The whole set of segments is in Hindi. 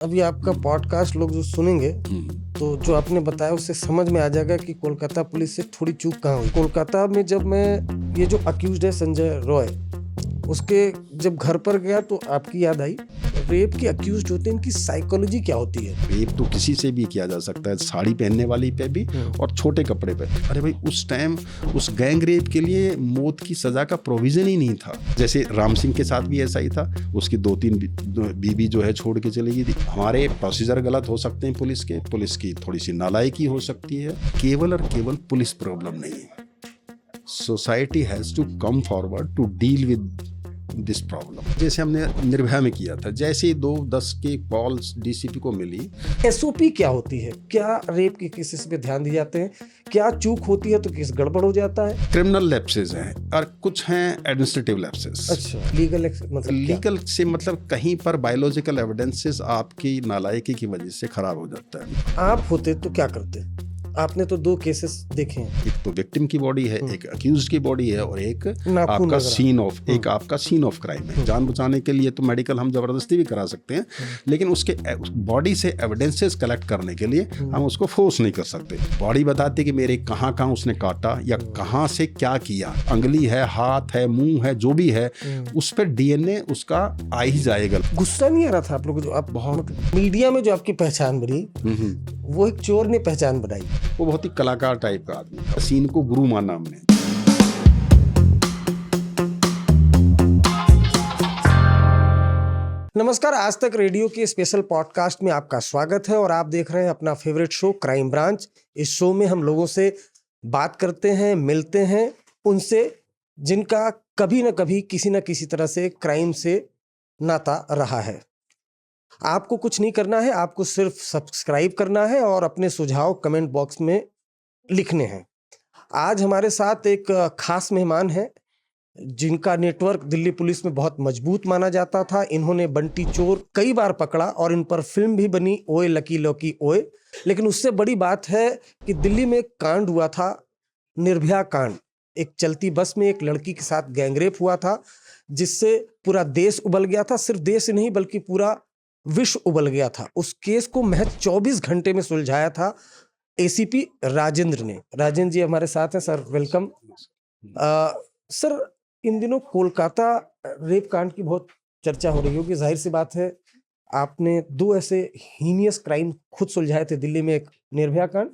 अभी आपका पॉडकास्ट लोग जो सुनेंगे तो जो आपने बताया उससे समझ में आ जाएगा कि कोलकाता पुलिस से थोड़ी चूक कहाँ हुई। कोलकाता में जब मैं ये जो अक्यूज्ड है संजय रॉय, उसके जब घर पर गया तो आपकी याद आई। रेप के अक्यूज्ड होते हैं, इनकी साइकोलॉजी क्या होती है? रेप तो किसी से भी किया जा सकता है, साड़ी पहनने वाली पे भी और छोटे कपड़े पे। अरे भाई, उस टाइम उस गैंग रेप के लिए मौत की सजा का प्रोविजन ही नहीं था। जैसे राम सिंह के साथ भी ऐसा ही था, उसकी 2-3 बीबी जो है छोड़ के चली गई थी। हमारे प्रोसीजर गलत हो सकते हैं पुलिस की थोड़ी सी नालायकी हो सकती है। केवल और केवल पुलिस प्रॉब्लम नहीं है, society has to come forward to deal with this problem. जैसे हमने निर्भया में किया था, जैसे ही 2-10 की कॉल्स डीसीपी को मिली। एसओपी क्या होती है? क्या रेप के केसेस पे ध्यान दिए जाते हैं? क्या चूक होती है तो केस गड़बड़ हो जाता है? क्रिमिनल लैप्सेस हैं और कुछ हैं एडमिनिस्ट्रेटिव लैप्सेस। अच्छा, लीगल मतलब लीगल से मतलब कहीं पर बायोलॉजिकल एविडेंसेस आपकी नालायकी की वजह से खराब हो जाता है। आप होते तो क्या करते? आपने तो 2 केसेस देखे हैं। एक तो विक्टिम की बॉडी है, एक अक्यूज्ड की बॉडी है, और एक नाखून आपका सीन ऑफ क्राइम है। जान बचाने के लिए तो मेडिकल हम जबरदस्ती भी करा सकते हैं, लेकिन उसके बॉडी से एविडेंसेस कलेक्ट करने के लिए हम उसको फोर्स नहीं कर सकते। बॉडी बताती कि मेरे कहाँ कहाँ उसने काटा या कहाँ से क्या किया, अंगुली है, हाथ है, मुंह है, जो भी है, उस पर डीएनए उसका आ ही जाएगा। गुस्सा नहीं आ रहा था आप लोगों को? जो आप बहुत मीडिया में जो आपकी पहचान बनी, वो एक चोर ने पहचान बनाई। वो बहुत ही कलाकार टाइप का आदमी था। सीन को गुरु माना हमने। नमस्कार, आज तक रेडियो के स्पेशल पॉडकास्ट में आपका स्वागत है और आप देख रहे हैं अपना फेवरेट शो क्राइम ब्रांच। इस शो में हम लोगों से बात करते हैं, मिलते हैं उनसे जिनका कभी न कभी किसी न किसी तरह से क्राइम से नाता रहा है। आपको कुछ नहीं करना है, आपको सिर्फ सब्सक्राइब करना है और अपने सुझाव कमेंट बॉक्स में लिखने हैं। आज हमारे साथ एक खास मेहमान है जिनका नेटवर्क दिल्ली पुलिस में बहुत मजबूत माना जाता था। इन्होंने बंटी चोर कई बार पकड़ा और इन पर फिल्म भी बनी, ओए लकी लौकी ओए। लेकिन उससे बड़ी बात है कि दिल्ली में एक कांड हुआ था, निर्भया कांड। एक चलती बस में एक लड़की के साथ गैंगरेप हुआ था, जिससे पूरा देश उबल गया था। सिर्फ देश ही नहीं बल्कि पूरा विश्व उबल गया था। उस केस को महज 24 घंटे में सुलझाया था एसीपी राजेंद्र ने। राजेंद्र जी हमारे साथ हैं। Sir welcome. सर, इन दिनों कोलकाता रेप कांड की बहुत चर्चा हो रही होगी। जाहिर सी बात है, आपने 2 ऐसे हीनियस क्राइम खुद सुलझाए थे दिल्ली में, एक निर्भया कांड,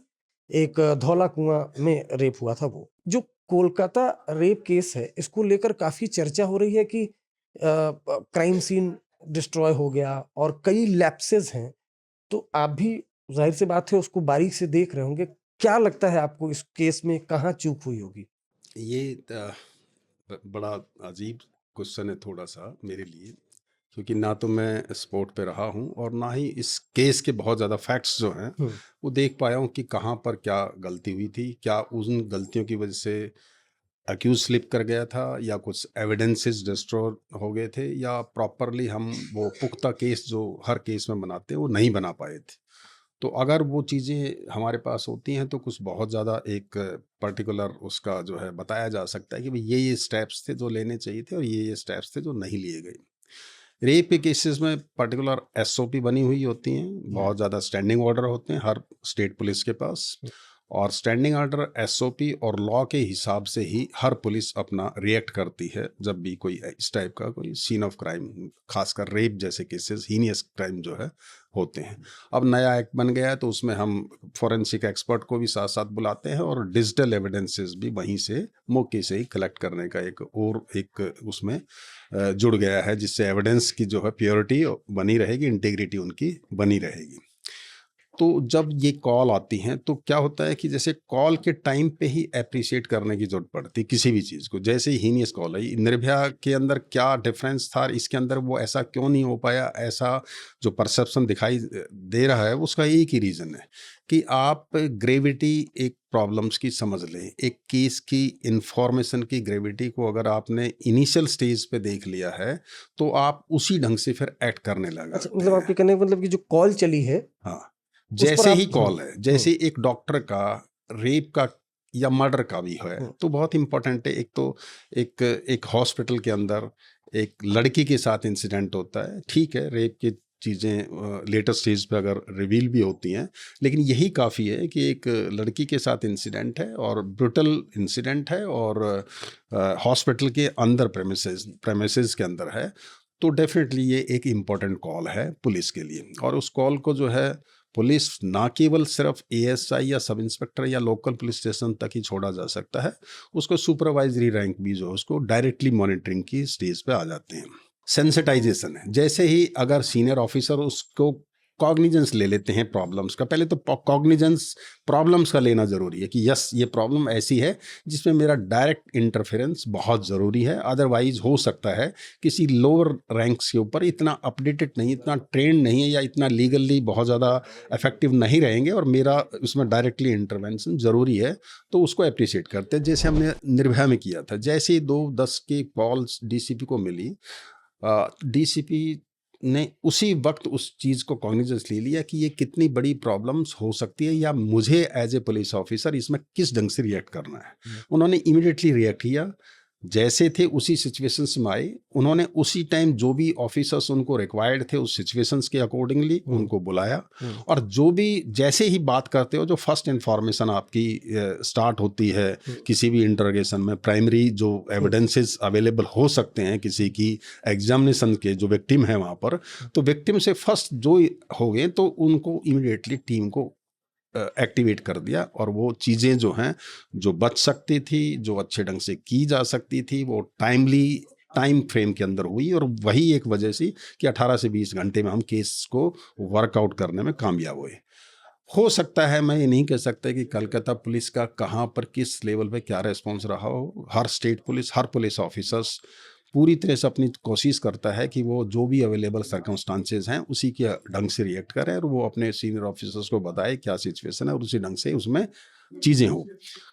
एक धौला कुआं में रेप हुआ था। वो जो कोलकाता रेप केस है, इसको लेकर काफी चर्चा हो रही है कि क्राइम सीन डिस्ट्रॉय हो गया और कई लैप्सेस हैं। तो आप भी जाहिर सी बात है उसको बारीक से देख रहे होंगे। क्या लगता है आपको इस केस में कहाँ चूक हुई होगी? ये बड़ा अजीब क्वेश्चन है थोड़ा सा मेरे लिए, क्योंकि ना तो मैं स्पॉट पे रहा हूँ और ना ही इस केस के बहुत ज़्यादा फैक्ट्स जो हैं वो देख पाया हूँ कि कहाँ पर क्या गलती हुई थी, क्या उन गलतियों की वजह से अक्यूज स्लिप कर गया था, या कुछ एविडेंसेस डिस्ट्रॉय हो गए थे, या प्रॉपरली हम वो पुख्ता केस जो हर केस में बनाते हैं वो नहीं बना पाए थे। तो अगर वो चीज़ें हमारे पास होती हैं तो कुछ बहुत ज़्यादा एक पर्टिकुलर उसका जो है बताया जा सकता है कि भाई ये स्टेप्स थे जो लेने चाहिए थे और ये स्टेप्स थे जो नहीं लिए गए। रेप के केसेस में पर्टिकुलर एसओपी बनी हुई होती हैं, बहुत ज़्यादा स्टैंडिंग ऑर्डर होते हैं हर स्टेट पुलिस के पास, और स्टैंडिंग ऑर्डर, एसओपी और लॉ के हिसाब से ही हर पुलिस अपना रिएक्ट करती है जब भी कोई इस टाइप का कोई सीन ऑफ क्राइम, खासकर रेप जैसे केसेस, हीनियस क्राइम जो है होते हैं। अब नया एक्ट बन गया है तो उसमें हम फॉरेंसिक एक्सपर्ट को भी साथ साथ बुलाते हैं और डिजिटल एविडेंसेस भी वहीं से मौके से ही कलेक्ट करने का एक उसमें जुड़ गया है, जिससे एविडेंस की जो है प्योरिटी बनी रहेगी, इंटीग्रिटी उनकी बनी रहेगी। तो जब ये कॉल आती हैं तो क्या होता है कि जैसे कॉल के टाइम पे ही अप्रिशिएट करने की जरूरत पड़ती है किसी भी चीज़ को। जैसे ही हीनियस कॉल है, निर्भया के अंदर क्या डिफरेंस था, इसके अंदर वो ऐसा क्यों नहीं हो पाया, ऐसा जो परसेप्शन दिखाई दे रहा है उसका एक ही रीज़न है कि आप ग्रेविटी एक प्रॉब्लम्स की समझ लें। एक केस की इंफॉर्मेशन की ग्रेविटी को अगर आपने इनिशियल स्टेज पे देख लिया है तो आप उसी ढंग से फिर एक्ट करने लगा। अच्छा, मतलब आपके कहने का मतलब कि जो कॉल चली है, हाँ, जैसे ही कॉल है, जैसे एक डॉक्टर का, रेप का या मर्डर का भी है तो बहुत इंपॉर्टेंट है। एक तो एक हॉस्पिटल के अंदर एक लड़की के साथ इंसिडेंट होता है, ठीक है, रेप की चीज़ें लेटर स्टेज पे अगर रिवील भी होती हैं, लेकिन यही काफ़ी है कि एक लड़की के साथ इंसिडेंट है और ब्रुटल इंसिडेंट है और हॉस्पिटल के अंदर प्रेमिसेस के अंदर है, तो डेफिनेटली ये एक इम्पॉर्टेंट कॉल है पुलिस के लिए। और उस कॉल को जो है पुलिस ना केवल सिर्फ एएसआई या सब इंस्पेक्टर या लोकल पुलिस स्टेशन तक ही छोड़ा जा सकता है, उसको सुपरवाइजरी रैंक भी जो है उसको डायरेक्टली मॉनिटरिंग की स्टेज पे आ जाते हैं। सेंसिटाइजेशन है, जैसे ही अगर सीनियर ऑफिसर उसको कॉग्निजेंस ले लेते हैं प्रॉब्लम्स का, पहले तो कॉग्निजेंस प्रॉब्लम्स का लेना ज़रूरी है कि यस ये प्रॉब्लम ऐसी है जिसमें मेरा डायरेक्ट इंटरफेरेंस बहुत ज़रूरी है, अदरवाइज हो सकता है किसी लोअर रैंक्स के ऊपर इतना अपडेटेड नहीं, इतना ट्रेंड नहीं है या इतना लीगली बहुत ज़्यादा इफेक्टिव नहीं रहेंगे और मेरा उसमें डायरेक्टली इंटरवेंशन ज़रूरी है, तो उसको अप्रिशिएट करते हैं। जैसे हमने निर्भया में किया था, जैसे ही 2-10 की कॉल्स डीसीपी को मिली, डीसीपी ने उसी वक्त उस चीज़ को कॉग्निजेंस ले लिया कि ये कितनी बड़ी प्रॉब्लम्स हो सकती है या मुझे एज ए पुलिस ऑफिसर इसमें किस ढंग से रिएक्ट करना है। उन्होंने इमीडिएटली रिएक्ट किया, जैसे थे उसी सिचुएशंस में आए, उन्होंने उसी टाइम जो भी ऑफिसर्स उनको रिक्वायर्ड थे उस सिचुएशंस के अकॉर्डिंगली उनको बुलाया, और जो भी जैसे ही बात करते हो, जो फर्स्ट इंफॉर्मेशन आपकी स्टार्ट होती है किसी भी इंटरोगेशन में, प्राइमरी जो एविडेंसेस अवेलेबल हो सकते हैं किसी की एग्जामिनेशन के, जो विक्टिम है वहाँ पर, तो विक्टिम से फर्स्ट जो हो गए तो उनको इमीडिएटली टीम को एक्टिवेट कर दिया, और वो चीज़ें जो हैं जो बच सकती थी, जो अच्छे ढंग से की जा सकती थी, वो टाइमली टाइम फ्रेम के अंदर हुई, और वही एक वजह से कि 18 से 20 घंटे में हम केस को वर्कआउट करने में कामयाब हुए। हो सकता है, मैं ये नहीं कह सकता कि कलकत्ता पुलिस का कहाँ पर किस लेवल पे क्या रिस्पॉन्स रहा हो। हर स्टेट पुलिस, हर पुलिस ऑफिसर्स पूरी तरह से अपनी कोशिश करता है कि वो जो भी अवेलेबल सर्कमस्टांसेस हैं उसी के ढंग से रिएक्ट करे, और वो अपने सीनियर ऑफिसर्स को बताए क्या सिचुएशन है और उसी ढंग से उसमें चीज़ें हो।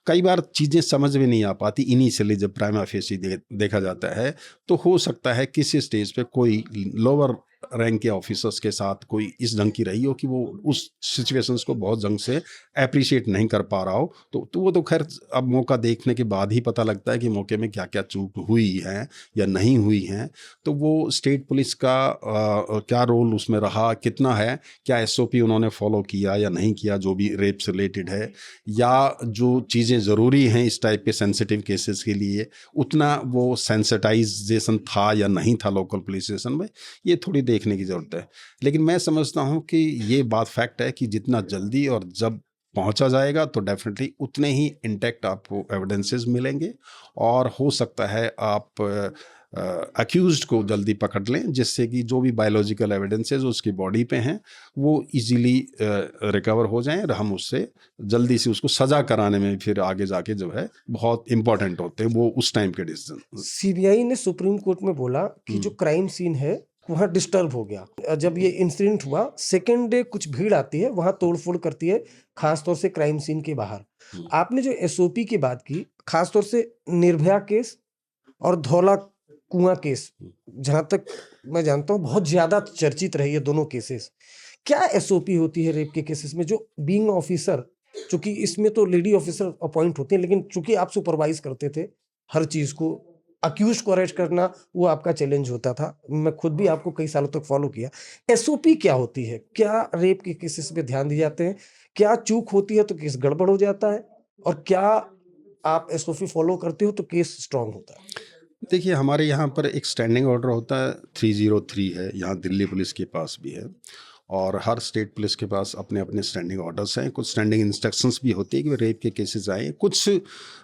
कई बार चीज़ें समझ में नहीं आ पाती इनिशियली, जब प्राइमा फेसी देखा जाता है, तो हो सकता है किसी स्टेज पे कोई लोअर रैंक के ऑफिसर्स के साथ कोई इस ढंग की रही हो कि वो उस सिचुएशंस को बहुत ढंग से अप्रिशिएट नहीं कर पा रहा हो, तो वो तो खैर अब मौका देखने के बाद ही पता लगता है कि मौके में क्या क्या चूक हुई है या नहीं हुई है। तो वो स्टेट पुलिस का क्या रोल उसमें रहा, कितना है, क्या एसओपी उन्होंने फॉलो किया या नहीं किया जो भी रेप से रिलेटेड है, या जो चीज़ें ज़रूरी हैं इस टाइप के सेंसिटिव केसेस के लिए उतना वो सेंसिटाइजेशन था या नहीं था लोकल पुलिस स्टेशन में, ये थोड़ी देखने की ज़रूरत है। लेकिन मैं समझता हूँ कि ये बात फैक्ट है कि जितना जल्दी और जब पहुंचा जाएगा तो डेफिनेटली उतने ही इंटैक्ट आपको एविडेंसेस मिलेंगे, और हो सकता है आप अक्यूज्ड को जल्दी पकड़ लें, जिससे कि जो भी बायोलॉजिकल एविडेंसेस उसकी बॉडी पे हैं वो इजीली रिकवर हो जाएं, और हम उससे जल्दी से उसको सज़ा कराने में फिर आगे जाके जो है बहुत इंपॉर्टेंट होते हैं वो उस टाइम के डिसीजन। सीबीआई ने सुप्रीम कोर्ट में बोला कि जो क्राइम सीन है वहाँ डिस्टर्ब हो गया। जब ये इंसिडेंट हुआ, सेकेंड डे कुछ भीड़ आती है, वहाँ तोड़फोड़ करती है, खासतौर से क्राइम सीन के बाहर। आपने जो एसओपी की बात की, खासतौर से निर्भया केस और धौला कुआं केस, जहाँ तक मैं जानता हूँ बहुत ज्यादा चर्चित रही है दोनों केसेस। क्या एसओपी होती है रेप के केसेस में, जो बीइंग ऑफिसर, चूंकि इसमें तो लेडी ऑफिसर अपॉइंट होती है, लेकिन चूंकि आप सुपरवाइज करते थे हर चीज को, अक्यूज को अरेस्ट करना वो आपका चैलेंज होता था, मैं खुद भी आपको कई सालों तक फॉलो किया। एसओपी क्या होती है, क्या रेप के केसेस पे ध्यान दिए जाते हैं, क्या चूक होती है तो केस गड़बड़ हो जाता है, और क्या आप एसओपी फॉलो करते हो तो केस स्ट्रांग होता है? देखिए, हमारे यहाँ पर एक स्टैंडिंग ऑर्डर होता है 303 है, यहाँ दिल्ली पुलिस के पास भी है, और हर स्टेट पुलिस के पास अपने अपने स्टैंडिंग ऑर्डर्स हैं। कुछ स्टैंडिंग इंस्ट्रक्शंस भी होती है कि रेप के केसेस आए। कुछ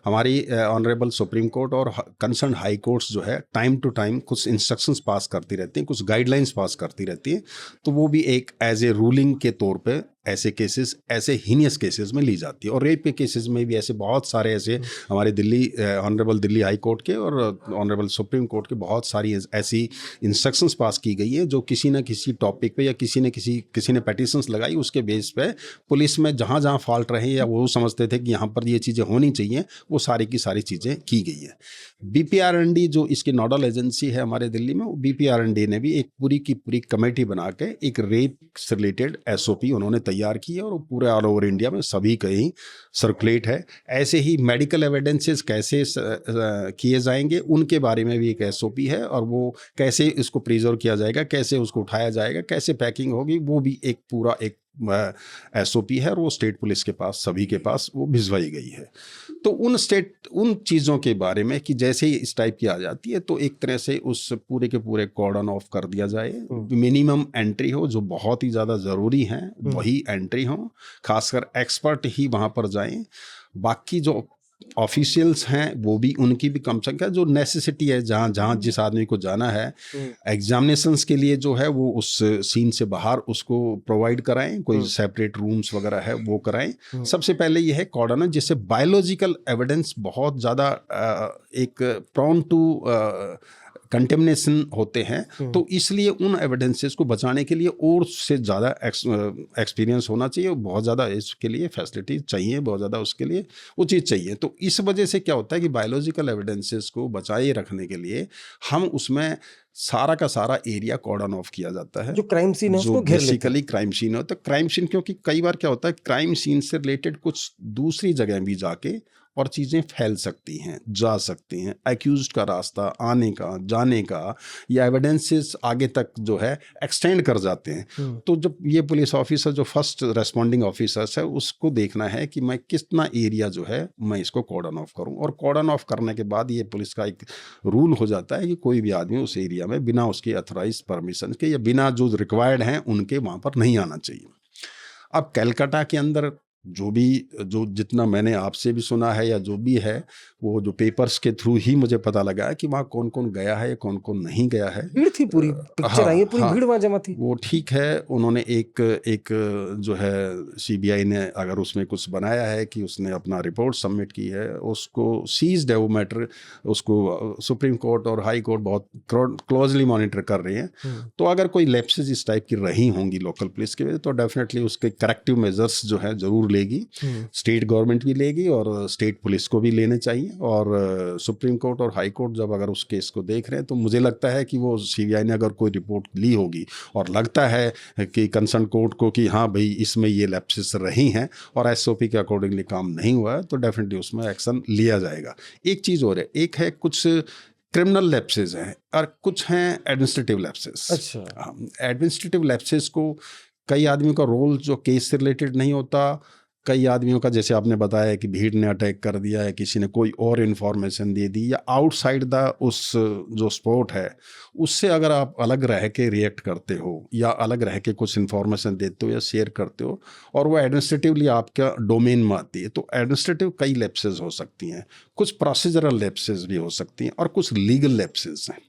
हमारी ऑनरेबल सुप्रीम कोर्ट और कंसर्न हाई कोर्ट्स जो है टाइम टू टाइम कुछ इंस्ट्रक्शंस पास करती रहती हैं, कुछ गाइडलाइंस पास करती रहती हैं, तो वो भी एक एज ए रूलिंग के तौर पे ऐसे केसेस, ऐसे हीनियस केसेस में ली जाती है। और रेप के केसेस में भी ऐसे बहुत सारे ऐसे हमारे Delhi honourable Delhi high court के और ऑनरेबल सुप्रीम कोर्ट के बहुत सारी ऐसी इंस्ट्रक्शंस पास की गई है, जो किसी न किसी टॉपिक पे या किसी ने पेटिशंस लगाई, उसके बेस पे पुलिस में जहाँ जहाँ फॉल्ट रहे या वो समझते थे कि यहाँ पर ये चीज़ें होनी चाहिए, वो सारी की सारी चीज़ें की गई है। बीपीआरएनडी जो इसकी नोडल एजेंसी है हमारे दिल्ली में, बीपीआरएनडी ने भी एक पूरी की पूरी कमेटी बना के एक रेप से रिलेटेड एसओपी उन्होंने तैयार की है और वो पूरे ऑल ओवर इंडिया में सभी कहीं सर्कुलेट है। ऐसे ही मेडिकल एविडेंसेस कैसे किए जाएंगे उनके बारे में भी एक एसओपी है, और वो कैसे इसको प्रिजर्व किया जाएगा, कैसे उसको उठाया जाएगा, कैसे पैकिंग होगी, वो भी एक पूरा एक एसओपी है, और वो स्टेट पुलिस के पास, सभी के पास वो भिजवाई गई है। तो उन चीज़ों के बारे में कि जैसे ही इस टाइप की आ जाती है तो एक तरह से उस पूरे के पूरे कॉर्डन ऑफ कर दिया जाए, मिनिमम एंट्री हो, जो बहुत ही ज़्यादा ज़रूरी है वही एंट्री हो, खासकर एक्सपर्ट ही वहाँ पर जाएं। बाकी जो ऑफिशियल्स हैं वो भी, उनकी भी कम संख्या, जो नेसेसिटी है जहाँ जहाँ जिस आदमी को जाना है एग्जामिनेशंस के लिए जो है वो उस सीन से बाहर उसको प्रोवाइड कराएं, कोई सेपरेट रूम्स वगैरह है वो कराएं। सबसे पहले ये है कॉर्डन, जिससे बायोलॉजिकल एविडेंस बहुत ज़्यादा एक प्रॉन टू कंटेमिनेशन होते हैं, तो इसलिए उन एविडेंसेस को बचाने के लिए और से ज़्यादा एक्सपीरियंस होना चाहिए, बहुत ज़्यादा इसके लिए फैसिलिटी चाहिए, बहुत ज़्यादा उसके लिए वो चीज़ चाहिए। तो इस वजह से क्या होता है कि बायोलॉजिकल एविडेंसेस को बचाए रखने के लिए हम उसमें सारा का सारा एरिया कॉर्डन ऑफ किया जाता है, जो क्राइम सीन है उसको घेर लेते हैं। बेसिकली क्राइम सीन होता है। क्राइम सीन क्योंकि कई बार क्या होता है, क्राइम सीन से रिलेटेड कुछ दूसरी जगह भी जाके और चीज़ें फैल सकती हैं, जा सकती हैं। एक्यूज्ड का रास्ता आने का, जाने का, या एविडेंसेस आगे तक जो है एक्सटेंड कर जाते हैं। तो जब ये पुलिस ऑफिसर जो फर्स्ट रेस्पॉन्डिंग ऑफिसर्स है, उसको देखना है कि मैं कितना एरिया जो है मैं इसको कॉर्डन ऑफ करूं, और कॉर्डन ऑफ करने के बाद ये पुलिस का एक रूल हो जाता है कि कोई भी आदमी उस एरिया में बिना उसके अथॉराइज परमिशन के या बिना जो रिक्वायर्ड हैं उनके वहाँ पर नहीं आना चाहिए। अब कलकत्ता के अंदर जो जितना मैंने आपसे भी सुना है या जो भी है, वो जो पेपर्स के थ्रू ही मुझे पता लगा है कि वहाँ कौन कौन गया है, कौन कौन नहीं गया है। भीड़ थी, पूरी पिक्चर आई है, पूरी भीड़ वहाँ जमा थी। वो ठीक है, उन्होंने एक जो है सीबीआई ने अगर उसमें कुछ बनाया है कि उसने अपना रिपोर्ट सबमिट की है, उसको सीज्ड है वो मैटर, उसको सुप्रीम कोर्ट और हाई कोर्ट बहुत क्लोजली मॉनिटर कर रही हैं। तो अगर कोई लैप्सेस इस टाइप की रही होंगी लोकल पुलिस के, तो डेफिनेटली उसके करेक्टिव मेजर्स जो है जरूर लेगी, स्टेट गवर्नमेंट भी लेगी और स्टेट पुलिस को भी लेने चाहिए। और सुप्रीम कोर्ट और हाई कोर्ट जब अगर उस केस को देख रहे हैं, तो मुझे लगता है कि वो सीबीआई ने अगर कोई रिपोर्ट ली होगी और लगता है कि कंसर्न कोर्ट को कि हाँ भाई इसमें ये लैप्सेस रही हैं और एसओपी के अकॉर्डिंगली काम नहीं हुआ है, तो डेफिनेटली उसमें एक्शन लिया जाएगा। एक चीज़ और है, एक है कुछ क्रिमिनल लैप्सेस हैं और कुछ हैं एडमिनिस्ट्रेटिव लैप्सेस। अच्छा, एडमिनिस्ट्रेटिव लैप्सेस को कई आदमियों का रोल जो केस से रिलेटेड नहीं होता, कई आदमियों का जैसे आपने बताया कि भीड़ ने अटैक कर दिया है, किसी ने कोई और इन्फॉर्मेशन दे दी, या आउटसाइड द उस जो स्पॉट है उससे अगर आप अलग रह के रिएक्ट करते हो या अलग रह के कुछ इन्फॉर्मेशन देते हो या शेयर करते हो और वो एडमिनिस्ट्रेटिवली आपका डोमेन में आती है, तो एडमिनिस्ट्रेटिव कई लैप्सेस हो सकती हैं, कुछ प्रोसीजरल लैप्सेस भी हो सकती हैं और कुछ लीगल लैप्सेस हैं।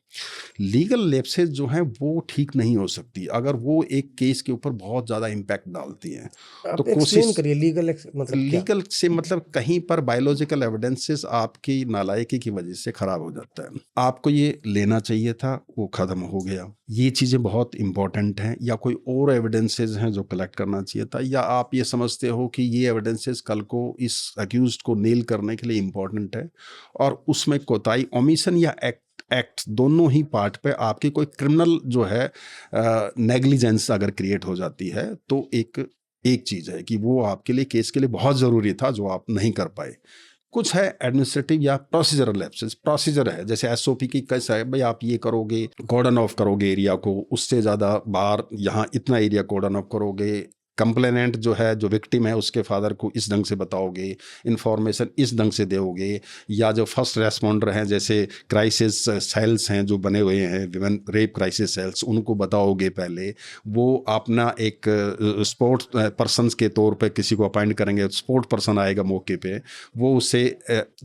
लीगल लैप्सेस जो हैं वो ठीक नहीं हो सकती अगर वो एक केस के ऊपर बहुत ज़्यादा इम्पैक्ट डालती हैं। तो कोशिश करिए लीगल मतलब लीगल से मतलब कहीं पर बायोलॉजिकल एविडेंसेस आपकी नालायकी की वजह से खराब हो जाता है, आपको ये लेना चाहिए था, वो खत्म हो गया, ये चीज़ें बहुत इंपॉर्टेंट हैं, या कोई और एविडेंसेस हैं जो कलेक्ट करना चाहिए था, या आप ये समझते हो कि ये एविडेंसेस कल को इस अक्यूज्ड को नेल करने के लिए इम्पॉर्टेंट है और उसमें कोताही, ओमिशन या एक्ट दोनों ही पार्ट पे आपकी कोई क्रिमिनल जो है नेग्लिजेंस अगर क्रिएट हो जाती है, तो एक चीज़ है कि वो आपके लिए केस के लिए बहुत ज़रूरी था जो आप नहीं कर पाए। कुछ है एडमिनिस्ट्रेटिव या प्रोसीजरल लैप्सेस, प्रोसीजर है जैसे एसओपी की कैसा है भाई, आप ये करोगे, कॉर्डन ऑफ करोगे एरिया को, उससे ज़्यादा बाहर यहाँ इतना एरिया कॉर्डन ऑफ करोगे, कंप्लेनेंट जो है, जो विक्टिम है, उसके फादर को इस ढंग से बताओगे, इन्फॉर्मेशन इस ढंग से दोगे, या जो फर्स्ट रेस्पॉन्डर हैं जैसे क्राइसिस सेल्स हैं जो बने हुए हैं, विमेन रेप क्राइसिस सेल्स, उनको बताओगे पहले, वो अपना एक स्पोर्ट्स पर्सनस के तौर पे किसी को अपॉइंट करेंगे, स्पोर्ट पर्सन आएगा मौके पे, वो उससे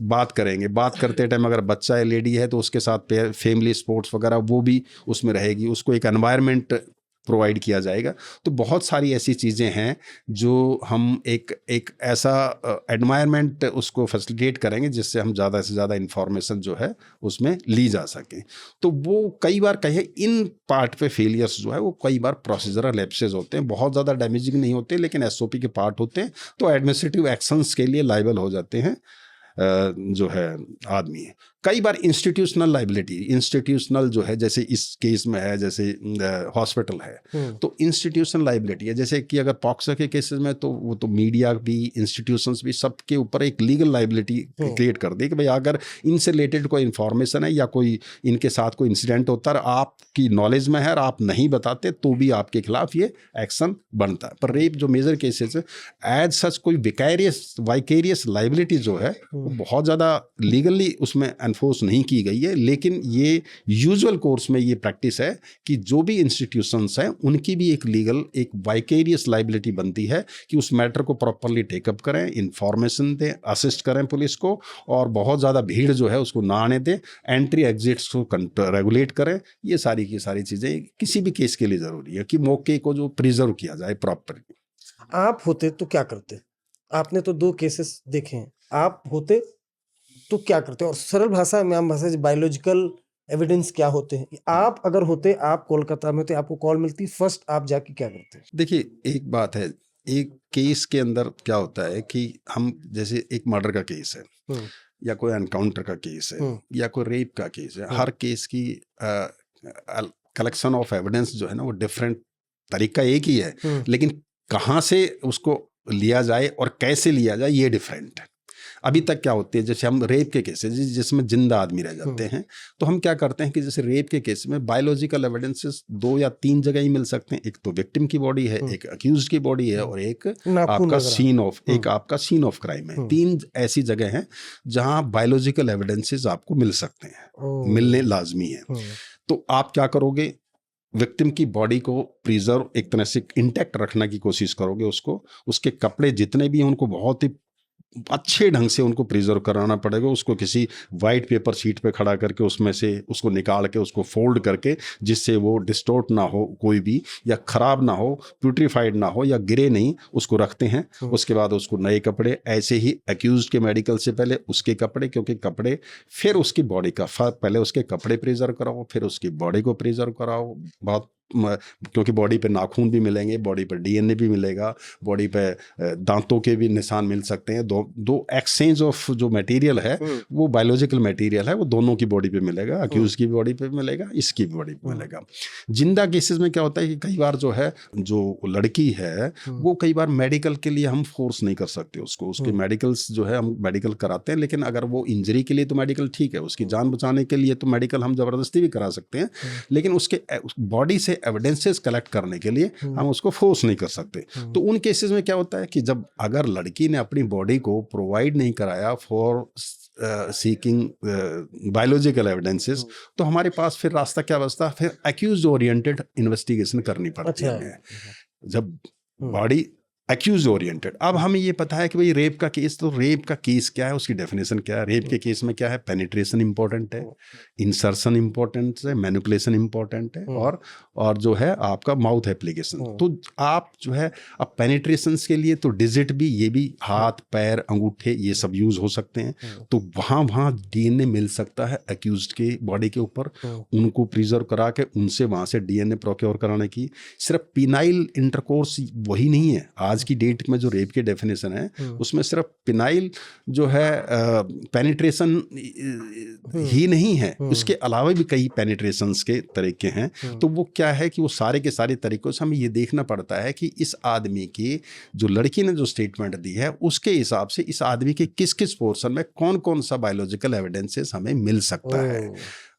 बात करेंगे, बात करते टाइम अगर बच्चा है, लेडी है, तो उसके साथ फैमिली स्पोर्ट्स वगैरह वो भी उसमें रहेगी, उसको एक एनवायरनमेंट प्रोवाइड किया जाएगा। तो बहुत सारी ऐसी चीज़ें हैं जो हम एक ऐसा एनवायरनमेंट उसको फैसिलिटेट करेंगे जिससे हम ज़्यादा से ज़्यादा इंफॉर्मेशन जो है उसमें ली जा सके। तो वो कई बार कहे इन पार्ट पे फेलियर्स जो है वो कई बार प्रोसीजरल लैप्सेस होते हैं, बहुत ज़्यादा डैमेजिंग नहीं होते लेकिन एसओपी के पार्ट होते हैं, तो एडमिनिस्ट्रेटिव एक्शंस के लिए लायबल हो जाते हैं जो है आदमी है। कई बार इंस्टीट्यूशनल जो है, जैसे इस केस में है, जैसे हॉस्पिटल है तो इंस्टीट्यूशनल लाइबिलिटी है। जैसे कि अगर पॉक्सो के केसेस में तो वो तो मीडिया भी, इंस्टीट्यूशंस भी, सबके ऊपर एक लीगल लाइबिलिटी क्रिएट कर दी कि भाई अगर इनसे रिलेटेड कोई इन्फॉर्मेशन है या कोई इनके साथ कोई इंसिडेंट होता है, आपकी नॉलेज में है और आप नहीं बताते तो भी आपके खिलाफ ये एक्शन बनता है। पर रेप जो मेजर केसेस है, एज सच कोई वाइकेरियस लाइबिलिटी जो है वो बहुत ज़्यादा लीगली उसमें एनफोर्स नहीं की गई है। लेकिन ये यूजुअल कोर्स में ये प्रैक्टिस है कि जो भी इंस्टीट्यूशंस हैं उनकी भी एक लीगल, एक वाइकेरियस लाइबिलिटी बनती है कि उस मैटर को प्रॉपरली टेकअप करें, इंफॉर्मेशन दें, असिस्ट करें पुलिस को, और बहुत ज़्यादा भीड़ जो है उसको ना आने दें, एंट्री एग्जिट्स को रेगुलेट करें। ये सारी की सारी चीज़ें किसी भी केस के लिए ज़रूरी है कि मौके को जो प्रिजर्व किया जाए प्रॉपरली। आप होते तो क्या करते? आपने तो 2 केसेस देखे हैं, आप होते तो क्या करते? और सरल भाषा में, आम भाषा, बायोलॉजिकल एविडेंस क्या होते हैं? आप अगर होते, आप कोलकाता में होते, आपको कॉल मिलती, फर्स्ट आप जाके क्या करते? देखिए, एक बात है, एक केस के अंदर क्या होता है कि हम, जैसे एक मर्डर का केस है या कोई एनकाउंटर का केस है या कोई रेप का केस है, हर केस की कलेक्शन ऑफ एविडेंस जो है ना वो डिफरेंट, तरीका एक ही है, लेकिन कहाँ से उसको लिया जाए और कैसे लिया जाए ये डिफरेंट है। अभी तक क्या होती है, जैसे हम रेप के केसेस जिसमें जिंदा आदमी रह जाते हैं, तो हम क्या करते हैं कि जैसे रेप के केस में बायोलॉजिकल एविडेंसेस 2 या 3 जगह ही मिल सकते हैं। एक तो विक्टिम की बॉडी है, एक अक्यूज्ड की बॉडी है, और एक आपका सीन ऑफ क्राइम है। 3 ऐसी जगह हैं जहां बायोलॉजिकल एविडेंसेस आपको मिल सकते हैं, मिलने लाजमी है। तो आप क्या करोगे, विक्टिम की बॉडी को प्रिजर्व, एक तरह से इंटैक्ट रखने की कोशिश करोगे, उसको, उसके कपड़े जितने भी हैं उनको बहुत ही अच्छे ढंग से उनको प्रिजर्व कराना पड़ेगा। उसको किसी वाइट पेपर शीट पे खड़ा करके उसमें से उसको निकाल के उसको फोल्ड करके, जिससे वो डिस्टोर्ट ना हो कोई भी, या खराब ना हो, प्यूट्रीफाइड ना हो, या गिरे नहीं, उसको रखते हैं। उसके बाद उसको नए कपड़े, ऐसे ही एक्यूज्ड के मेडिकल से पहले उसके कपड़े, क्योंकि कपड़े, फिर उसकी बॉडी का, पहले उसके कपड़े प्रिजर्व कराओ, फिर उसकी बॉडी को प्रिजर्व कराओ। बहुत, क्योंकि बॉडी पे नाखून भी मिलेंगे, बॉडी पे डीएनए भी मिलेगा, बॉडी पे दांतों के भी निशान मिल सकते हैं। दो एक्सचेंज ऑफ जो मटेरियल है वो बायोलॉजिकल मटेरियल है, वो दोनों की बॉडी पे मिलेगा, अक्यूज की बॉडी पे मिलेगा, इसकी भी बॉडी पे मिलेगा। जिंदा केसेस में क्या होता है कि कई बार जो है, जो लड़की है वो कई बार मेडिकल के लिए हम फोर्स नहीं कर सकते उसको, उसके मेडिकल्स जो है हम मेडिकल कराते हैं, लेकिन अगर वो इंजरी के लिए तो मेडिकल ठीक है, उसकी जान बचाने के लिए तो मेडिकल हम जबरदस्ती भी करा सकते हैं, लेकिन उसके बॉडी से एविडेंसेस कलेक्ट करने के लिए हम उसको फोर्स नहीं कर सकते। तो उन केसेस में क्या होता है कि जब अगर लड़की ने अपनी बॉडी को प्रोवाइड नहीं कराया फॉर सीकिंग बायोलॉजिकल एविडेंसेस, तो हमारे पास फिर रास्ता क्या बचता, फिर एक्यूज ओरिएंटेड इन्वेस्टिगेशन करनी पड़ती है। जब बॉडी एक्यूज ओरिएंटेड, अब हमें ये पता है कि भाई रेप का केस, तो रेप का केस क्या है, उसकी डेफिनेशन क्या है। रेप के केस में क्या है, पेनिट्रेशन इंपॉर्टेंट है, इंसर्शन इंपॉर्टेंट है, मैनिपुलेशन इंपॉर्टेंट है, और जो है आपका माउथ एप्लीकेशन। तो आप जो है, अब पेनिट्रेशन के लिए तो डिजिट भी, ये भी हाथ, पैर, अंगूठे, ये सब यूज हो सकते हैं। तो वहाँ डीएनए मिल सकता है एक्यूज्ड के बॉडी के ऊपर, उनको प्रिजर्व करा के उनसे वहाँ से डीएनए प्रोक्योर कराने की। सिर्फ पिनाइल इंटरकोर्स वही नहीं है, आज की डेट में जो रेप की डेफिनेशन है उसमें सिर्फ पिनाइल जो है पेनिट्रेशन ही नहीं है, उसके अलावा भी कई पेनिट्रेशंस के तरीके हैं। तो वो क्या है कि वो सारे के सारे तरीकों से हमें ये देखना पड़ता है कि इस आदमी की, जो लड़की ने जो स्टेटमेंट दी है, उसके हिसाब से इस आदमी के किस किस पोर्शन में कौन कौन सा बायोलॉजिकल एविडेंसेस हमें मिल सकता है।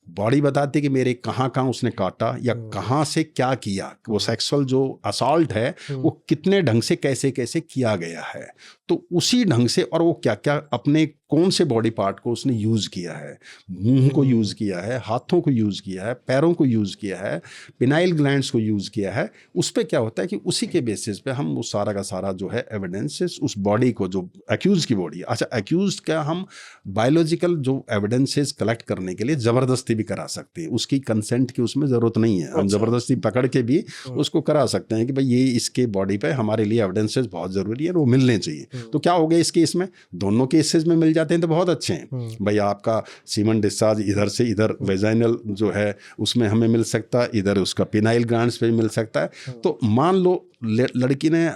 बॉडी बताती कि मेरे कहाँ कहाँ उसने काटा या कहाँ से क्या किया, वो सेक्सुअल जो असॉल्ट है वो कितने ढंग से कैसे कैसे किया गया है, तो उसी ढंग से, और वो क्या क्या अपने कौन से बॉडी पार्ट को उसने यूज़ किया है, मुंह को यूज़ किया है, हाथों को यूज़ किया है, पैरों को यूज़ किया है, पिनाइल ग्लैंड्स को यूज़ किया है। उस पर क्या होता है कि उसी के बेसिस पे हम वो सारा का सारा जो है एविडेंसेस उस बॉडी को, जो एक्यूज की बॉडी, अच्छा एक्यूज का हम बायोलॉजिकल जो एविडेंसेस कलेक्ट करने के लिए ज़बरदस्ती भी करा सकते हैं, उसकी कंसेंट की उसमें ज़रूरत नहीं है, हम ज़बरदस्ती पकड़ के भी उसको करा सकते हैं कि भाई ये इसके बॉडी पे हमारे लिए एविडेंसेस बहुत ज़रूरी है, वो मिलने चाहिए। तो क्या हो गया इस केस में, दोनों केसेस में मिल जाते हैं तो बहुत अच्छे हैं। भाई आपका सीमन डिस्चार्ज इधर से इधर वेजाइनल जो है उसमें हमें मिल सकता है, इधर उसका पिनाइल ग्लैंड्स पे मिल सकता है। तो मान लो लड़की ने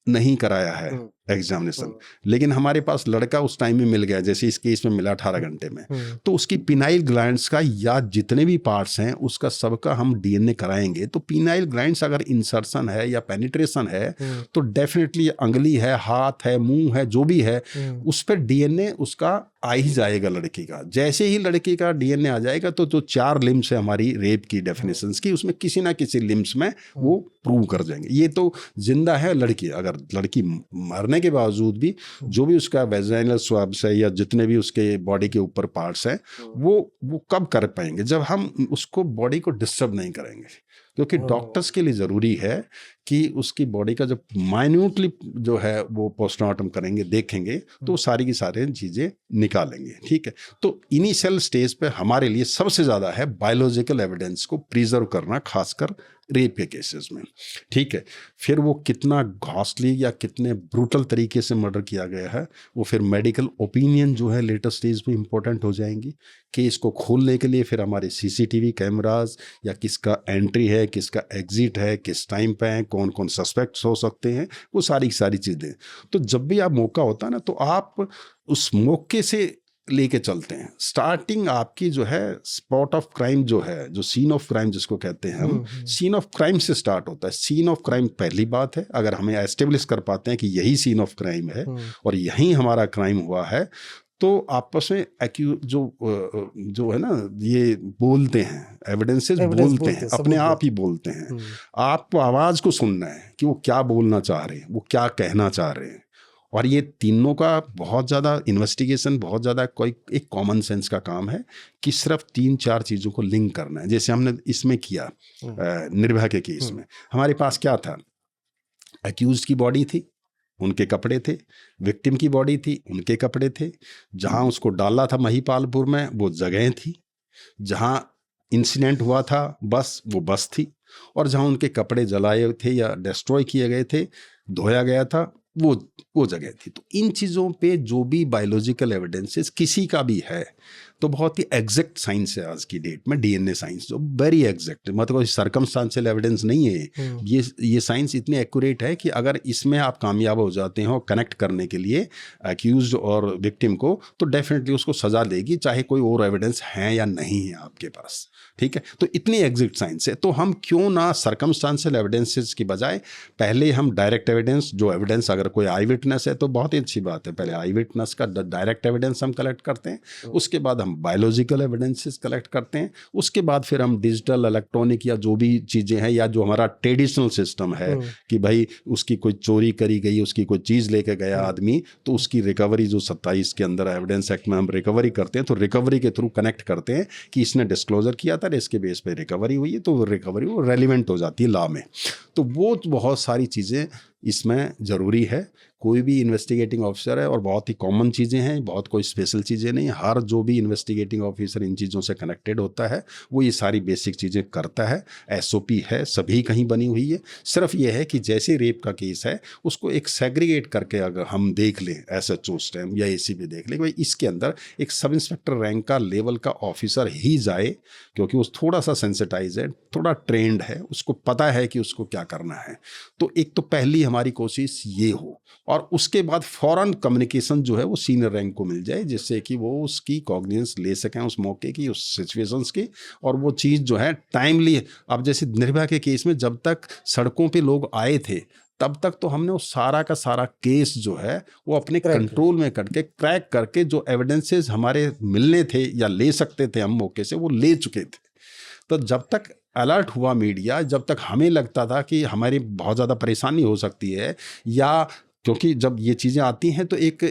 नहीं कराया है एग्जामिनेशन, लेकिन हमारे पास लड़का उस टाइम में मिल गया, जैसे इस केस में मिला 18 घंटे में, तो उसकी पिनाइल ग्लैंड्स का या जितने भी पार्ट्स हैं उसका सबका हम डीएनए कराएंगे, तो पिनाइल ग्लैंड्स अगर इंसर्शन है या पेनिट्रेशन है तो डेफिनेटली अंगुली है, हाथ है, मुंह है, जो भी है उस पर डीएनए उसका आ ही जाएगा लड़की का। जैसे ही लड़की का डीएनए आ जाएगा तो जो 4 लिम्स है हमारी रेप की डेफिनेशंस की, उसमें किसी ना किसी लिम्स में वो प्रूव कर जाएंगे। ये तो जिंदा है लड़की, अगर लड़की मरने के बावजूद भी जो भी उसका वेजाइनल स्वाब्स है या जितने भी उसके बॉडी के ऊपर पार्ट्स हैं वो कब कर पाएंगे, जब हम उसको बॉडी को डिस्टर्ब नहीं करेंगे, क्योंकि डॉक्टर्स के लिए ज़रूरी है कि उसकी बॉडी का जब माइन्यूटली जो है वो पोस्टमार्टम करेंगे, देखेंगे तो सारी की सारी चीज़ें निकालेंगे। ठीक है, तो इनिशियल स्टेज पे हमारे लिए सबसे ज़्यादा है बायोलॉजिकल एविडेंस को प्रिजर्व करना, खासकर रेप के केसेस में। ठीक है, फिर वो कितना घॉस्टली या कितने ब्रूटल तरीके से मर्डर किया गया है वो फिर मेडिकल ओपिनियन जो है लेटर स्टेज पे इंपॉर्टेंट हो जाएंगी। केस को खोलने के लिए फिर हमारे सीसीटीवी कैमरास या किसका एंट्री है, किसका एग्जिट है, किस टाइम पे है, कौन कौन सस्पेक्ट्स हो सकते हैं, वो सारी चीज़ें। तो जब भी आप मौका होता है ना तो आप उस मौके से लेके चलते हैं। स्टार्टिंग आपकी जो है स्पॉट ऑफ क्राइम जो है, जो सीन ऑफ क्राइम जिसको कहते हैं हम, सीन ऑफ क्राइम से स्टार्ट होता है। सीन ऑफ क्राइम पहली बात है, अगर हमें एस्टेब्लिश कर पाते हैं कि यही सीन ऑफ क्राइम है और यहीं हमारा क्राइम हुआ है, तो आपस में जो है ना ये बोलते हैं, एविडेंसेस बोलते हैं, अपने आप ही बोलते हैं। आपको आवाज़ को सुनना है कि वो क्या बोलना चाह रहे हैं, वो क्या कहना चाह रहे हैं। और ये तीनों का बहुत ज़्यादा इन्वेस्टिगेशन, बहुत ज़्यादा कोई एक कॉमन सेंस का काम है कि सिर्फ 3-4 चीज़ों को लिंक करना है। जैसे हमने इसमें किया निर्भया के केस में, हमारे पास क्या था, अक्यूज्ड की बॉडी थी, उनके कपड़े थे, विक्टिम की बॉडी थी, उनके कपड़े थे, जहाँ उसको डाला था महिपालपुर में वो जगह थी, जहाँ इंसिडेंट हुआ था बस वो बस थी, और जहाँ उनके कपड़े जलाए थे या डिस्ट्रॉय किए गए थे, धोया गया था, वो जगह थी। तो इन चीज़ों पे जो भी बायोलॉजिकल एविडेंसेस किसी का भी है तो बहुत ही एग्जैक्ट साइंस है आज की डेट में, डीएनए साइंस जो वेरी एग्जैक्ट, मतलब कोई सर्कमस्टांशियल एविडेंस नहीं है। ये साइंस इतनी एक्यूरेट है कि अगर इसमें आप कामयाब हो जाते हो कनेक्ट करने के लिए अक्यूज्ड और विक्टिम को, तो डेफिनेटली उसको सजा देगी, चाहे कोई और एविडेंस है या नहीं है आपके पास। ठीक है, तो इतनी एग्जैक्ट साइंस है, तो हम क्यों ना सर्कमस्टांशियल एविडेंसेस की बजाय पहले हम डायरेक्ट एविडेंस, जो एविडेंस अगर कोई आई विटनेस है तो बहुत ही अच्छी बात है, पहले आई विटनेस का डायरेक्ट एविडेंस हम कलेक्ट करते हैं, उसके बाद बायोलॉजिकल एविडेंसेस कलेक्ट करते हैं, उसके बाद फिर हम डिजिटल, इलेक्ट्रॉनिक या जो भी चीज़ें हैं, या जो हमारा ट्रेडिशनल सिस्टम है कि भाई उसकी कोई चोरी करी गई, उसकी कोई चीज़ लेके गया आदमी, तो उसकी रिकवरी जो 27 के अंदर एविडेंस एक्ट में हम रिकवरी करते हैं, तो रिकवरी के थ्रू कनेक्ट करते हैं कि इसने डिस्क्लोजर किया था, इसके बेस पे रिकवरी हुई है, तो वो रिकवरी वो रेलिवेंट हो जाती है लॉ में। तो वो बहुत सारी चीज़ें इसमें ज़रूरी है। कोई भी इन्वेस्टिगेटिंग ऑफिसर है, और बहुत ही कॉमन चीज़ें हैं, बहुत कोई स्पेशल चीज़ें नहीं, हर जो भी इन्वेस्टिगेटिंग ऑफिसर इन चीज़ों से कनेक्टेड होता है वो ये सारी बेसिक चीज़ें करता है। एसओपी है, सभी कहीं बनी हुई है, सिर्फ ये है कि जैसे रेप का केस है उसको एक सेग्रीगेट करके अगर हम देख लें, एसएचओ स्टैम्प या एसीपी देख लें, भाई इसके अंदर एक सब इंस्पेक्टर रैंक का लेवल का ऑफिसर ही जाए, क्योंकि वो थोड़ा सा सेंसिटाइज है, थोड़ा ट्रेंड है, उसको पता है कि उसको क्या करना है। तो एक तो पहली हमारी कोशिश ये हो, और उसके बाद फौरन कम्युनिकेशन जो है वो सीनियर रैंक को मिल जाए, जिससे कि वो उसकी कॉग्निजेंस ले सकें उस मौके की, उस सिचुएशंस की, और वो चीज़ जो है टाइमली। अब जैसे निर्भया के केस में जब तक सड़कों पे लोग आए थे तब तक तो हमने वो सारा का सारा केस जो है वो अपने कंट्रोल में करके क्रैक करके जो एविडेंसेस हमारे मिलने थे या ले सकते थे हम मौके से, वो ले चुके थे। तो जब तक अलर्ट हुआ मीडिया, जब तक हमें लगता था कि हमारी बहुत ज़्यादा परेशानी हो सकती है, या क्योंकि जब ये चीज़ें आती हैं तो एक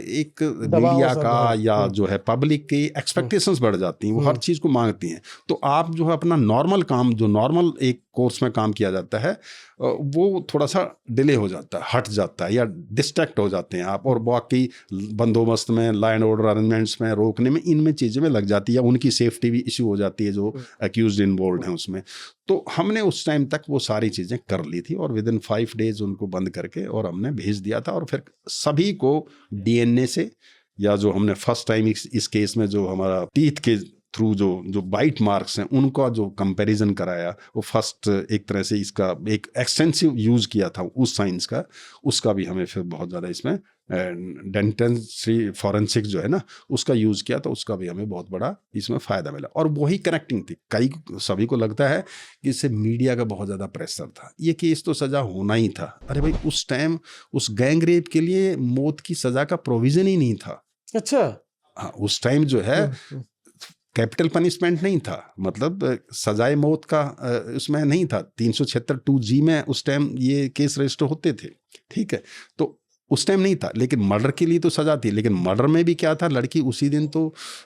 मीडिया का या जो है पब्लिक की एक्सपेक्टेशंस बढ़ जाती हैं, वो हर चीज़ को मांगती हैं, तो आप जो है अपना नॉर्मल काम, जो नॉर्मल एक कोर्स में काम किया जाता है, वो थोड़ा सा डिले हो जाता है, हट जाता है, या डिस्ट्रैक्ट हो जाते हैं आप, और बाकी बंदोबस्त में, लॉ एंड ऑर्डर अरेंजमेंट्स में, रोकने में, इनमें चीज़ें में लग जाती है, या उनकी सेफ्टी भी इश्यू हो जाती है जो अक्यूज्ड इन्वॉल्व हैं उसमें। तो हमने उस टाइम तक वो सारी चीज़ें कर ली थी, और विद इन 5 डेज उनको बंद करके और हमने भेज दिया था। और फिर सभी को डीएनए से, या जो हमने फर्स्ट टाइम इस केस में जो हमारा टीथ के थ्रू जो बाइट मार्क्स हैं उनका जो कंपैरिजन कराया, वो फर्स्ट एक तरह से इसका एक एक्सटेंसिव यूज़ किया था उस साइंस का, उसका भी हमें फिर बहुत ज़्यादा इसमें डेंटेंट्री फॉरेंसिक जो है ना उसका यूज़ किया, तो उसका भी हमें बहुत बड़ा इसमें फ़ायदा मिला। और वही कनेक्टिंग थी। सभी को लगता है कि इससे मीडिया का बहुत ज़्यादा प्रेशर था, ये केस तो सज़ा होना ही था। अरे भाई, उस टाइम उस गैंग रेप के लिए मौत की सज़ा का प्रोविज़न ही नहीं था। अच्छा। हाँ, उस टाइम जो है कैपिटल पनिशमेंट नहीं था, मतलब सजाए मौत का उसमें नहीं था। 376 2G में उस टाइम ये केस रजिस्टर होते थे, ठीक है, तो उस टाइम नहीं था। लेकिन मर्डर के लिए तो सजा थी। लेकिन मर्डर में भी क्या था, लड़की उसी दिन तो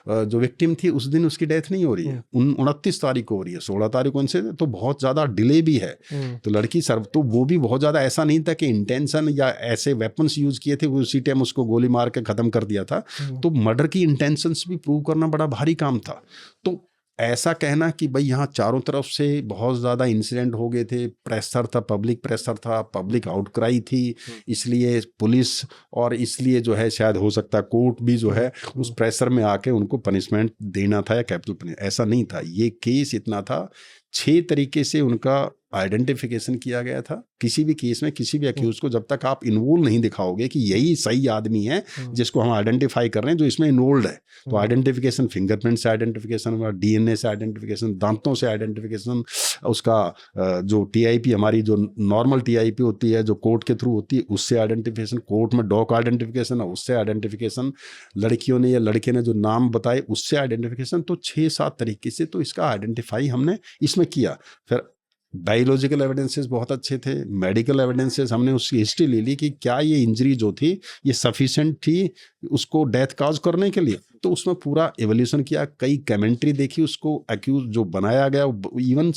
जो विक्टिम थी उस दिन उसकी डेथ नहीं हो रही है, 29 तारीख को हो रही है, 16 तारीख को उनसे तो बहुत ज़्यादा डिले भी है। तो लड़की सर्व तो वो भी बहुत ज़्यादा ऐसा नहीं था कि इंटेंशन या ऐसे वेपन्स यूज़ किए थे, वो उसी टाइम उसको गोली मार के ख़त्म कर दिया था। तो मर्डर की इंटेंशंस भी प्रूव करना बड़ा भारी काम था। तो ऐसा कहना कि भाई यहाँ चारों तरफ से बहुत ज़्यादा इंसिडेंट हो गए थे, प्रेशर था, पब्लिक प्रेशर था, पब्लिक आउटक्राई थी, इसलिए पुलिस और इसलिए जो है शायद हो सकता है कोर्ट भी जो है उस प्रेशर में आके उनको पनिशमेंट देना था या कैपिटल पनिशमेंट, ऐसा नहीं था। ये केस इतना था, 6 तरीके से उनका आइडेंटिफिकेशन किया गया था। किसी भी केस में किसी भी अक्यूज को जब तक आप इन्वॉल्व नहीं दिखाओगे कि यही सही आदमी है जिसको हम आइडेंटिफाई कर रहे हैं, जो इसमें इन्वॉल्व है, तो आइडेंटिफिकेशन फिंगरप्रिंट से आइडेंटिफिकेशन, DNA से आइडेंटिफिकेशन, दांतों से आइडेंटिफिकेशन, उसका जो TIP हमारी जो नॉर्मल TIP होती है जो कोर्ट के थ्रू होती है उससे आइडेंटिफिकेशन, कोर्ट में डॉक आइडेंटिफिकेशन है उससे आइडेंटिफिकेशन, लड़कियों ने या लड़के ने जो नाम बताए उससे आइडेंटिफिकेशन, तो 6-7 तरीके से तो इसका आइडेंटिफाई हमने इसमें किया। फिर बायोलॉजिकल एविडेंसेस बहुत अच्छे थे, मेडिकल एविडेंसेस हमने उसकी हिस्ट्री ले ली कि क्या ये इंजरी जो थी ये सफिशिएंट थी उसको डेथ काज करने के लिए, तो उसमें पूरा एवोल्यूशन किया, कई कमेंट्री देखी, उसको अक्यूज जो बनाया गया, इवन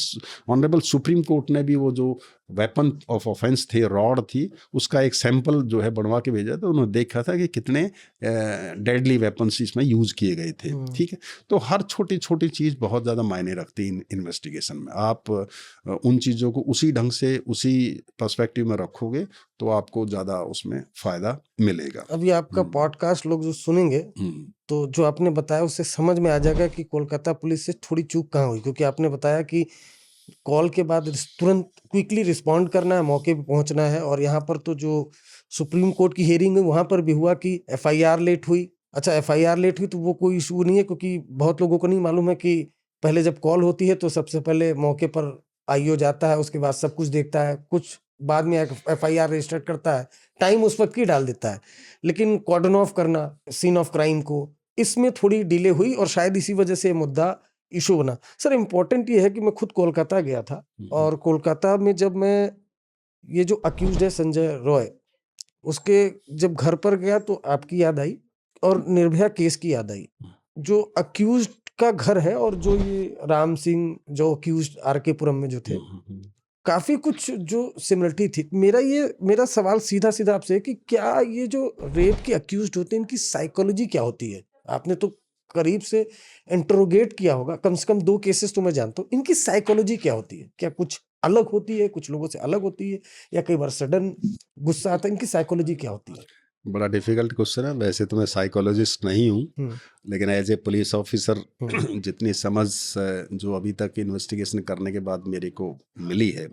ऑनरेबल सुप्रीम कोर्ट ने भी वो जो वेपन ऑफ ऑफेंस थे, रॉड थी, उसका एक सैंपल जो है बनवा के भेजा, तो उन्होंने देखा था कि कितने डेडली वेपन्स इसमें यूज़ किए गए थे, ठीक है। तो हर छोटी छोटी चीज़ बहुत ज़्यादा मायने रखती है इन्वेस्टिगेशन में। आप उन चीज़ों को उसी ढंग से उसी पर्सपेक्टिव में रखोगे तो आपको ज़्यादा उसमें फ़ायदा मिलेगा। अभी आपका पॉडकास्ट लोग जो सुनेंगे तो जो आपने बताया उससे समझ में आ जाएगा कि कोलकाता पुलिस से थोड़ी चूक कहाँ हुई, क्योंकि आपने बताया कि कॉल के बाद तुरंत क्विकली रिस्पॉन्ड करना है, मौके पे पहुंचना है। और यहाँ पर तो जो सुप्रीम कोर्ट की हियरिंग है वहां पर भी हुआ कि FIR लेट हुई। अच्छा, FIR लेट हुई तो वो कोई इशू नहीं है, क्योंकि बहुत लोगों को नहीं मालूम है कि पहले जब कॉल होती है तो सबसे पहले मौके पर IO जाता है, उसके बाद सब कुछ देखता है, कुछ बाद में FIR रजिस्टर करता है, टाइम उस वक्त की डाल देता है। लेकिन कॉर्डन ऑफ करना सीन ऑफ क्राइम को, इसमें थोड़ी डिले हुई और शायद इसी वजह से मुद्दा इशू बना। सर, इम्पोर्टेंट ये है कि मैं खुद कोलकाता गया था और कोलकाता में जब मैं ये जो अक्यूज्ड है संजय रॉय, उसके जब घर पर गया तो आपकी याद आई और निर्भया केस की याद आई। जो अक्यूज्ड का घर है और जो ये राम सिंह जो अक्यूज्ड RK पुरम में जो थे, काफी कुछ जो सिमिलरिटी थी। मेरा सवाल सीधा सीधा आपसे है कि क्या ये जो रेप के अक्यूज्ड होते हैं इनकी साइकोलॉजी क्या होती है? आपने तो करीब से इंटरोगेट किया होगा, कम से कम 2 केसेस तो मैं जानता हूँ। इनकी साइकोलॉजी क्या होती है? क्या कुछ अलग होती है, कुछ लोगों से अलग होती है, या कई बार सडन गुस्सा आता है? इनकी साइकोलॉजी क्या होती है? बड़ा डिफिकल्ट क्वेश्चन है। वैसे तो मैं साइकोलॉजिस्ट नहीं हूँ, लेकिन एज ए पुलिस ऑफिसर जितनी समझ जो अभी तक इन्वेस्टिगेशन करने के बाद मेरे को मिली है,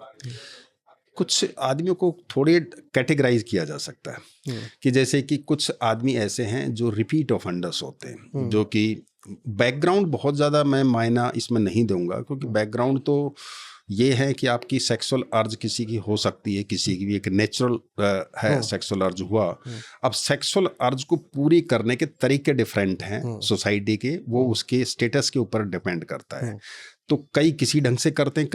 कुछ आदमियों को थोड़े कैटेगराइज किया जा सकता है कि जैसे कि कुछ आदमी ऐसे हैं जो रिपीट ऑफेंडर्स होते हैं, जो कि बैकग्राउंड बहुत ज़्यादा मैं मायना इसमें नहीं दूंगा, क्योंकि बैकग्राउंड तो ये है कि आपकी सेक्सुअल अर्ज किसी की हो सकती है, किसी की भी एक नेचुरल है सेक्सुअल अर्ज हुआ। अब सेक्सुअल अर्ज को पूरी करने के तरीके डिफरेंट हैं सोसाइटी के, वो उसके स्टेटस के ऊपर डिपेंड करता है। तो कई किसी ढंग से करते हैं,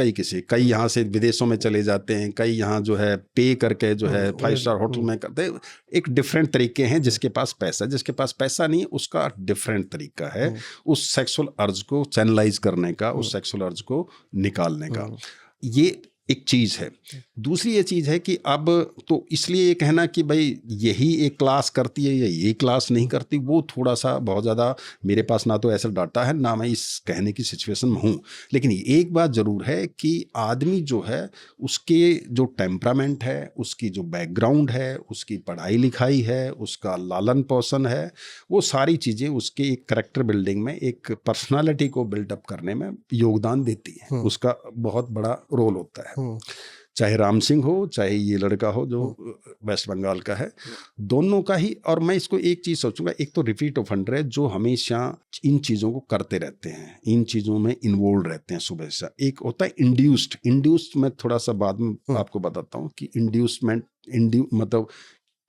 कई यहाँ से विदेशों में चले जाते हैं, कई यहाँ जो है पे करके जो है 5 स्टार होटल में करते हैं। एक डिफरेंट तरीके हैं। जिसके पास पैसा नहीं है उसका डिफरेंट तरीका है उस सेक्सुअल अर्ज को चैनलाइज करने का, उस सेक्सुअल अर्ज को निकालने का। ये एक चीज़ है। दूसरी ये चीज़ है कि अब तो इसलिए ये कहना कि भाई यही एक क्लास करती है या ये क्लास नहीं करती, वो थोड़ा सा बहुत ज़्यादा मेरे पास ना तो ऐसा डाटा है ना मैं इस कहने की सिचुएशन में हूँ। लेकिन एक बात ज़रूर है कि आदमी जो है उसके जो टेम्परामेंट है, उसकी जो बैकग्राउंड है, उसकी पढ़ाई लिखाई है, उसका लालन पोषण है, वो सारी चीज़ें उसके एक करेक्टर बिल्डिंग में, एक पर्सनालिटी को बिल्डअप करने में योगदान देती है। उसका बहुत बड़ा रोल होता है। चाहे राम सिंह हो, चाहे ये लड़का हो जो वेस्ट बंगाल का है, दोनों का ही। और मैं इसको एक चीज़ सोचूंगा, एक तो रिपीट ऑफेंडर है जो हमेशा इन चीज़ों को करते रहते हैं, इन चीज़ों में इन्वॉल्व रहते हैं सुबह से। एक होता है इंड्यूस्ड मैं थोड़ा सा बाद में आपको बताता हूँ कि मतलब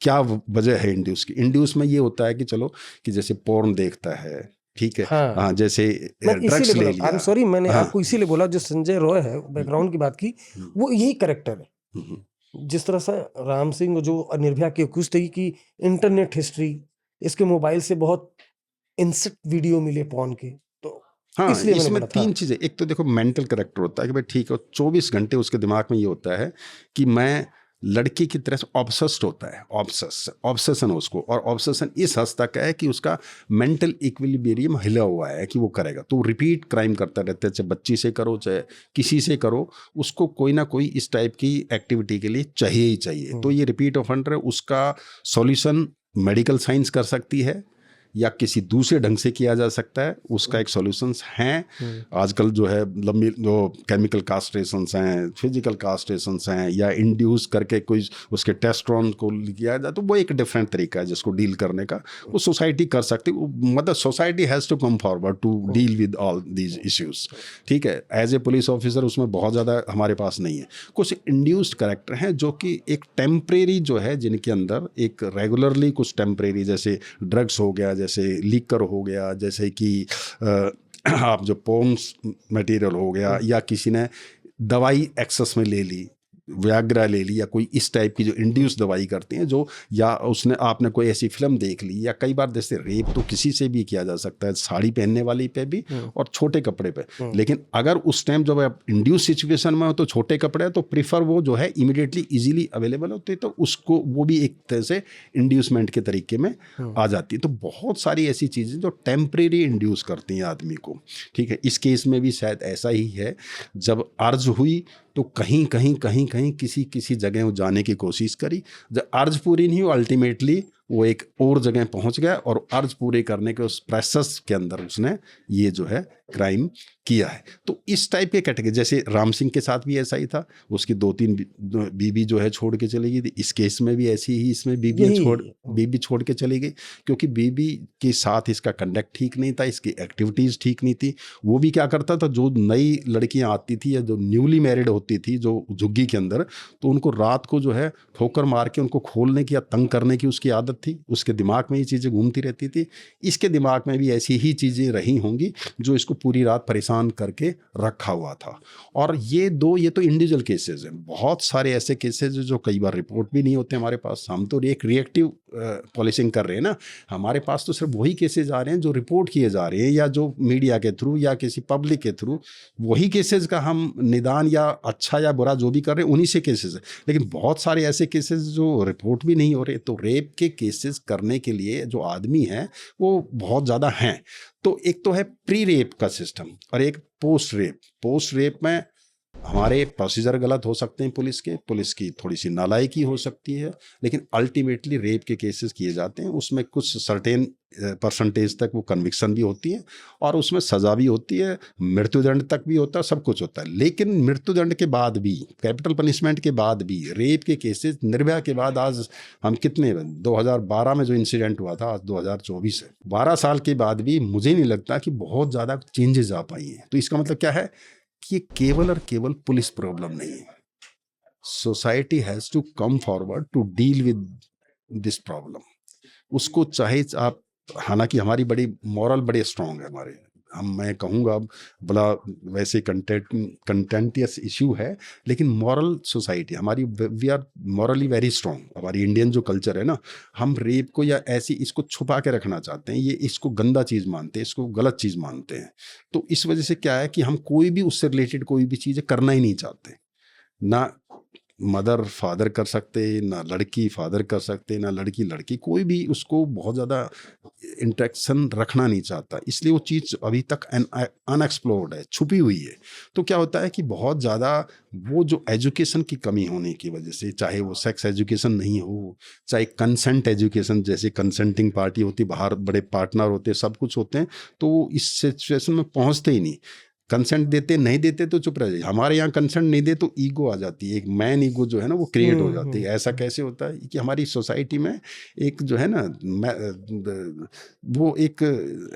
क्या वजह है इंड्यूस की। इंड्यूस में ये होता है कि चलो कि जैसे पोर्न देखता है, ठीक है, हाँ, जैसे ड्रग्स ले लिया। आई एम सॉरी, मैंने हाँ, आपको इसीलिए बोला, जो संजय रॉय है, बैकग्राउंड की बात की, वो यही करेक्टर है। जिस तरह से राम सिंह जो निर्भया के कुछ थी कि इंटरनेट हिस्ट्री, इसके मोबाइल से बहुत इंसेक्ट वीडियो मिले पॉर्न के, तो हाँ, इसलिए मैंने इसमें बोला था। 3 चीज़ें। एक तो देखो मेंटल करेक्टर होता है कि भाई ठीक है, 24 घंटे उसके दिमाग में ये होता है कि मैं लड़की की तरह से ऑब्सेस्ड होता है, ऑब्सेशन उसको। और ऑब्सेशन इस हद तक है कि उसका मेंटल इक्विलिब्रियम हिला हुआ है कि वो करेगा, तो रिपीट क्राइम करता रहता है, चाहे बच्ची से करो चाहे किसी से करो, उसको कोई ना कोई इस टाइप की एक्टिविटी के लिए चाहिए ही चाहिए। तो ये रिपीट ऑफेंडर है, उसका सॉल्यूशन मेडिकल साइंस कर सकती है या किसी दूसरे ढंग से किया जा सकता है, उसका एक सॉल्यूशंस हैं। आजकल जो है लंबी जो केमिकल कास्ट्रेशंस हैं, फिजिकल कास्ट्रेशंस हैं, या इंड्यूस करके कोई उसके टेस्टोस्टेरोन को किया जाए, तो वो एक डिफरेंट तरीका है जिसको डील करने का, वो सोसाइटी कर सकती है। मतलब society has to come forward to deal with all these issues, ठीक है। एज ए पुलिस ऑफिसर उसमें बहुत ज़्यादा हमारे पास नहीं है। कुछ इंड्यूस्ड कैरेक्टर हैं जो कि एक टेम्परेरी जो है, जिनके अंदर एक रेगुलरली कुछ टेम्परेरी, जैसे ड्रग्स हो गया, जैसे लीकर हो गया, जैसे कि आप जो पोर्न्स मटेरियल हो गया, या किसी ने दवाई एक्सेस में ले ली, व्याग्रा ले ली, या कोई इस टाइप की जो इंड्यूस दवाई करती हैं, जो या उसने आपने कोई ऐसी फिल्म देख ली, या कई बार जैसे रेप तो किसी से भी किया जा सकता है, साड़ी पहनने वाली पे भी और छोटे कपड़े पे। लेकिन अगर उस टाइम जब आप इंड्यूस सिचुएशन में हो तो छोटे कपड़े तो प्रीफर वो जो है इमीडिएटली इजीली अवेलेबल होते, तो उसको वो भी एक तरह से इंड्यूसमेंट के तरीके में आ जाती है। तो बहुत सारी ऐसी चीज़ें जो टेम्परेरी इंड्यूस करती हैं आदमी को, ठीक है। इस केस में भी शायद ऐसा ही है, जब अर्ज हुई तो कहीं कहीं कहीं कहीं किसी जगह वो जाने की कोशिश करी, जब अर्ज पूरी नहीं हुई, अल्टीमेटली वो एक और जगह पहुंच गया, और अर्ज पूरे करने के उस प्रोसेस के अंदर उसने ये जो है क्राइम किया है। तो इस टाइप के कैटेगरी, जैसे राम सिंह के साथ भी ऐसा ही था, उसकी 2-3 बीबी जो है छोड़ के चली गई थी। इस केस में भी ऐसी ही, इसमें बीबी छोड़ के चली गई, क्योंकि बीबी के साथ इसका कंडक्ट ठीक नहीं था, इसकी एक्टिविटीज़ ठीक नहीं थी। वो भी क्या करता था, जो नई लड़कियां आती थी या जो न्यूली मैरिड होती थी जो झुग्गी के अंदर, तो उनको रात को जो है ठोकर मार के उनको खोलने की या तंग करने की उसकी आदत थी। उसके दिमाग में ये चीज़ें घूमती रहती थी। इसके दिमाग में भी ऐसी ही चीज़ें रही होंगी जो इसको पूरी रात परेशान करके रखा हुआ था। और ये तो इंडिविजुअल केसेस हैं। बहुत सारे ऐसे केसेस जो कई बार रिपोर्ट भी नहीं होते हमारे पास। हम तो एक रिएक्टिव पॉलिसिंग कर रहे हैं ना, हमारे पास तो सिर्फ वही केसेज आ रहे हैं जो रिपोर्ट किए जा रहे हैं, या जो मीडिया के थ्रू या किसी पब्लिक के थ्रू, वही केसेस का हम निदान या अच्छा या बुरा जो भी कर रहे हैं उन्हीं से केसेस है। लेकिन बहुत सारे ऐसे केसेस जो रिपोर्ट भी नहीं हो रहे। तो रेप के केसेस करने के लिए जो आदमी हैं वो बहुत ज़्यादा हैं। तो एक तो है प्री रेप का सिस्टम और एक पोस्ट रेप में हमारे प्रोसीजर गलत हो सकते हैं, पुलिस की थोड़ी सी नालायकी हो सकती है, लेकिन अल्टीमेटली रेप के केसेस किए जाते हैं, उसमें कुछ सर्टेन परसेंटेज तक वो कन्विक्शन भी होती है और उसमें सज़ा भी होती है, मृत्युदंड तक भी होता है, सब कुछ होता है। लेकिन मृत्युदंड के बाद भी, कैपिटल पनिशमेंट के बाद भी रेप के केसेस, निर्भया के बाद आज हम कितने 2012 में जो इंसिडेंट हुआ था, आज 2024 है, 12 साल के बाद भी मुझे नहीं लगता कि बहुत ज़्यादा चेंजेस आ पाई हैं। तो इसका मतलब क्या है कि ये केवल और केवल पुलिस प्रॉब्लम नहीं है। Society has to come forward to deal with this problem. उसको चाहे आप, हालांकि हमारी मॉरल बड़े स्ट्रांग है हमारे, मैं कहूँगा बड़ा वैसे कंटेंटियस इशू है, लेकिन मॉरल सोसाइटी हमारी, we are morally very strong. हमारी इंडियन जो कल्चर है ना, हम रेप को या ऐसी इसको छुपा के रखना चाहते हैं, ये इसको गंदा चीज़ मानते हैं, इसको गलत चीज़ मानते हैं। तो इस वजह से क्या है कि हम कोई भी उससे रिलेटेड कोई भी चीज़ें करना ही नहीं चाहते। ना मदर फादर कर सकते, ना लड़की फादर कर सकते, ना लड़की, कोई भी उसको बहुत ज़्यादा इंटरेक्शन रखना नहीं चाहता। इसलिए वो चीज़ अभी तक अनएक्सप्लोर्ड है, छुपी हुई है। तो क्या होता है कि बहुत ज़्यादा वो जो एजुकेशन की कमी होने की वजह से, चाहे वो सेक्स एजुकेशन नहीं हो, चाहे कंसेंट एजुकेशन, जैसे कंसेंटिंग पार्टी होती, बाहर बड़े पार्टनर होते, सब कुछ होते हैं, तो इस सिचुएशन में पहुँचते ही नहीं। कंसेंट देते नहीं देते तो चुप रह जाइए। हमारे यहाँ कंसेंट नहीं दे तो ईगो आ जाती है, एक मैन ईगो जो है ना वो क्रिएट हो जाती है। ऐसा कैसे होता है कि हमारी सोसाइटी में एक जो है ना वो एक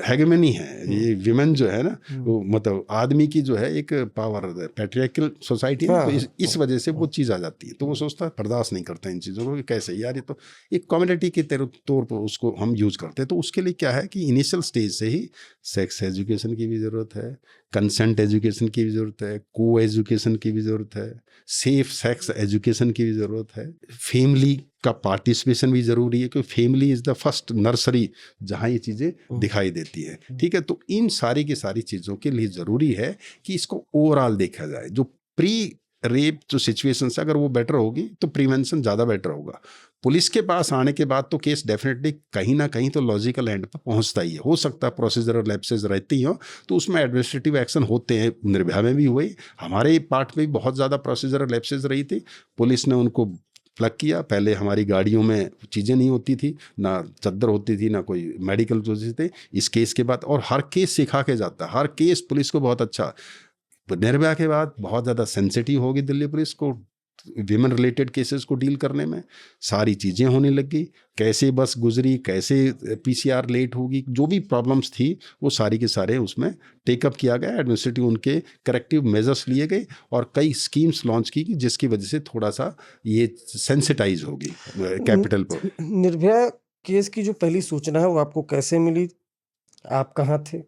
हेगेमनी है, ये विमेन जो है ना वो मतलब आदमी की जो है एक पावर, पैट्रियार्कल सोसाइटी है, तो इस वजह से वो चीज़ आ जाती है। तो वो सोचता है, बर्दाश्त नहीं करता इन चीज़ों को कि कैसे यार, ये तो एक कम्युनिटी के तौर पर उसको हम यूज़ करते हैं। तो उसके लिए क्या है कि इनिशियल स्टेज से ही सेक्स एजुकेशन की भी ज़रूरत है, कंसेंट एजुकेशन की भी ज़रूरत है, को एजुकेशन की भी ज़रूरत है, सेफ सेक्स एजुकेशन की भी ज़रूरत है, फैमिली का पार्टिसिपेशन भी ज़रूरी है, क्योंकि family is the first nursery जहाँ ये चीज़ें दिखाई देती है। ठीक है, तो इन सारी की सारी चीज़ों के लिए ज़रूरी है कि इसको ओवरऑल देखा जाए। जो प्री रेप जो सिचुएशन है अगर वो बेटर होगी तो प्रिवेंशन ज़्यादा बेटर होगा। पुलिस के पास आने के बाद तो केस डेफिनेटली कहीं ना कहीं तो लॉजिकल एंड पर पहुंचता ही है। हो सकता है प्रोसीजरल लैप्सेस रहती हो तो उसमें एडमिनिस्ट्रेटिव एक्शन होते हैं, निर्भया में भी हुए, हमारे पार्ट में भी बहुत ज़्यादा प्रोसीजरल लैप्सेस रही थी। पुलिस ने उनको प्लग किया। पहले हमारी गाड़ियों में चीज़ें नहीं होती थी, ना चद्दर होती थी, ना कोई मेडिकल चीज़ें थे। इस केस के बाद और हर केस सिखा के जाता है, हर केस पुलिस को बहुत अच्छा। निर्भया के बाद बहुत ज़्यादा सेंसिटिव होगी दिल्ली पुलिस को विमेन रिलेटेड केसेस को डील करने में, सारी चीज़ें होने लगी, कैसे बस गुजरी, कैसे पीसीआर लेट होगी, जो भी प्रॉब्लम्स थी वो सारी के सारे उसमें टेकअप किया गया। एडमिनिस्ट्रेटिव उनके करेक्टिव मेजर्स लिए गए और कई स्कीम्स लॉन्च की जिसकी वजह से थोड़ा सा ये सेंसिटाइज होगी कैपिटल पर। निर्भया केस की जो पहली सूचना है वो आपको कैसे मिली, आप कहाँ थे?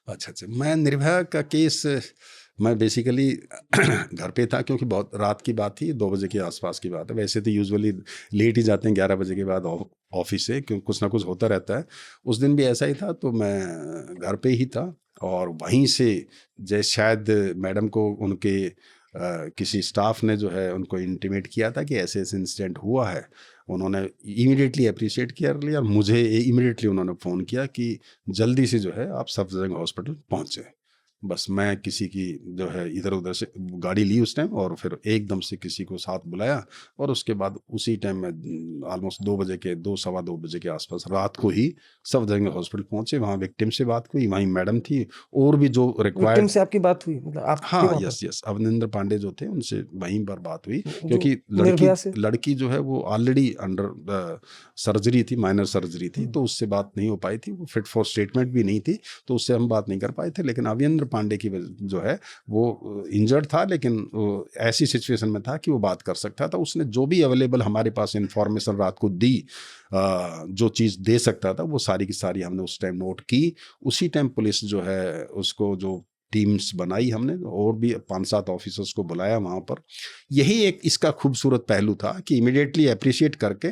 अच्छा, मैं निर्भया का केस मैं बेसिकली घर पे था, क्योंकि बहुत रात की बात थी, 2 बजे के आसपास की बात है। वैसे तो यूजुअली लेट ही जाते हैं 11 बजे के बाद ऑफिस से, क्योंकि कुछ ना कुछ होता रहता है। उस दिन भी ऐसा ही था, तो मैं घर पे ही था और वहीं से जैसे शायद मैडम को उनके किसी स्टाफ ने जो है उनको इंटीमेट किया था कि ऐसे ऐसे इंसिडेंट हुआ है। उन्होंने इमीडिएटली अप्रिशिएट कर लिया और मुझे इमीडिएटली उन्होंने फ़ोन किया कि जल्दी से जो है आप सफदरजंग हॉस्पिटल पहुँचे। बस मैं किसी की जो है इधर उधर से गाड़ी ली उस टाइम और फिर एकदम से किसी को साथ बुलाया और उसके बाद उसी टाइम में ऑलमोस्ट 2 बजे के 2 सवा 2 बजे के आसपास रात को ही सफदरजंग हॉस्पिटल पहुंचे। वहाँ विक्टिम से बात हुई, वहीं मैडम थी और भी जो विक्टिम रिक्वायर्ड। से आपकी बात हुई, मतलब आप थे हाँ, वहाँ पर? यस अवनिंदर पांडे जो थे उनसे वहीं पर बात हुई, जो क्योंकि निर्भया से? लड़की जो है वो ऑलरेडी अंडर सर्जरी थी, माइनर सर्जरी थी, तो उससे बात नहीं हो पाई थी, वो फिट फॉर स्टेटमेंट भी नहीं थी, तो उससे हम बात नहीं कर पाए थे। लेकिन अविंद्र पांडे की जो है वो इंजर्ड था, लेकिन वो ऐसी सिचुएशन में था कि वो बात कर सकता था। उसने जो भी अवेलेबल हमारे पास इंफॉर्मेशन रात को दी, जो चीज़ दे सकता था वो सारी की सारी हमने उस टाइम नोट की। उसी टाइम पुलिस जो है उसको जो टीम्स बनाई हमने और भी 5-7 ऑफिसर्स को बुलाया वहाँ पर। यही एक इसका खूबसूरत पहलू था कि इमीडिएटली अप्रिशिएट करके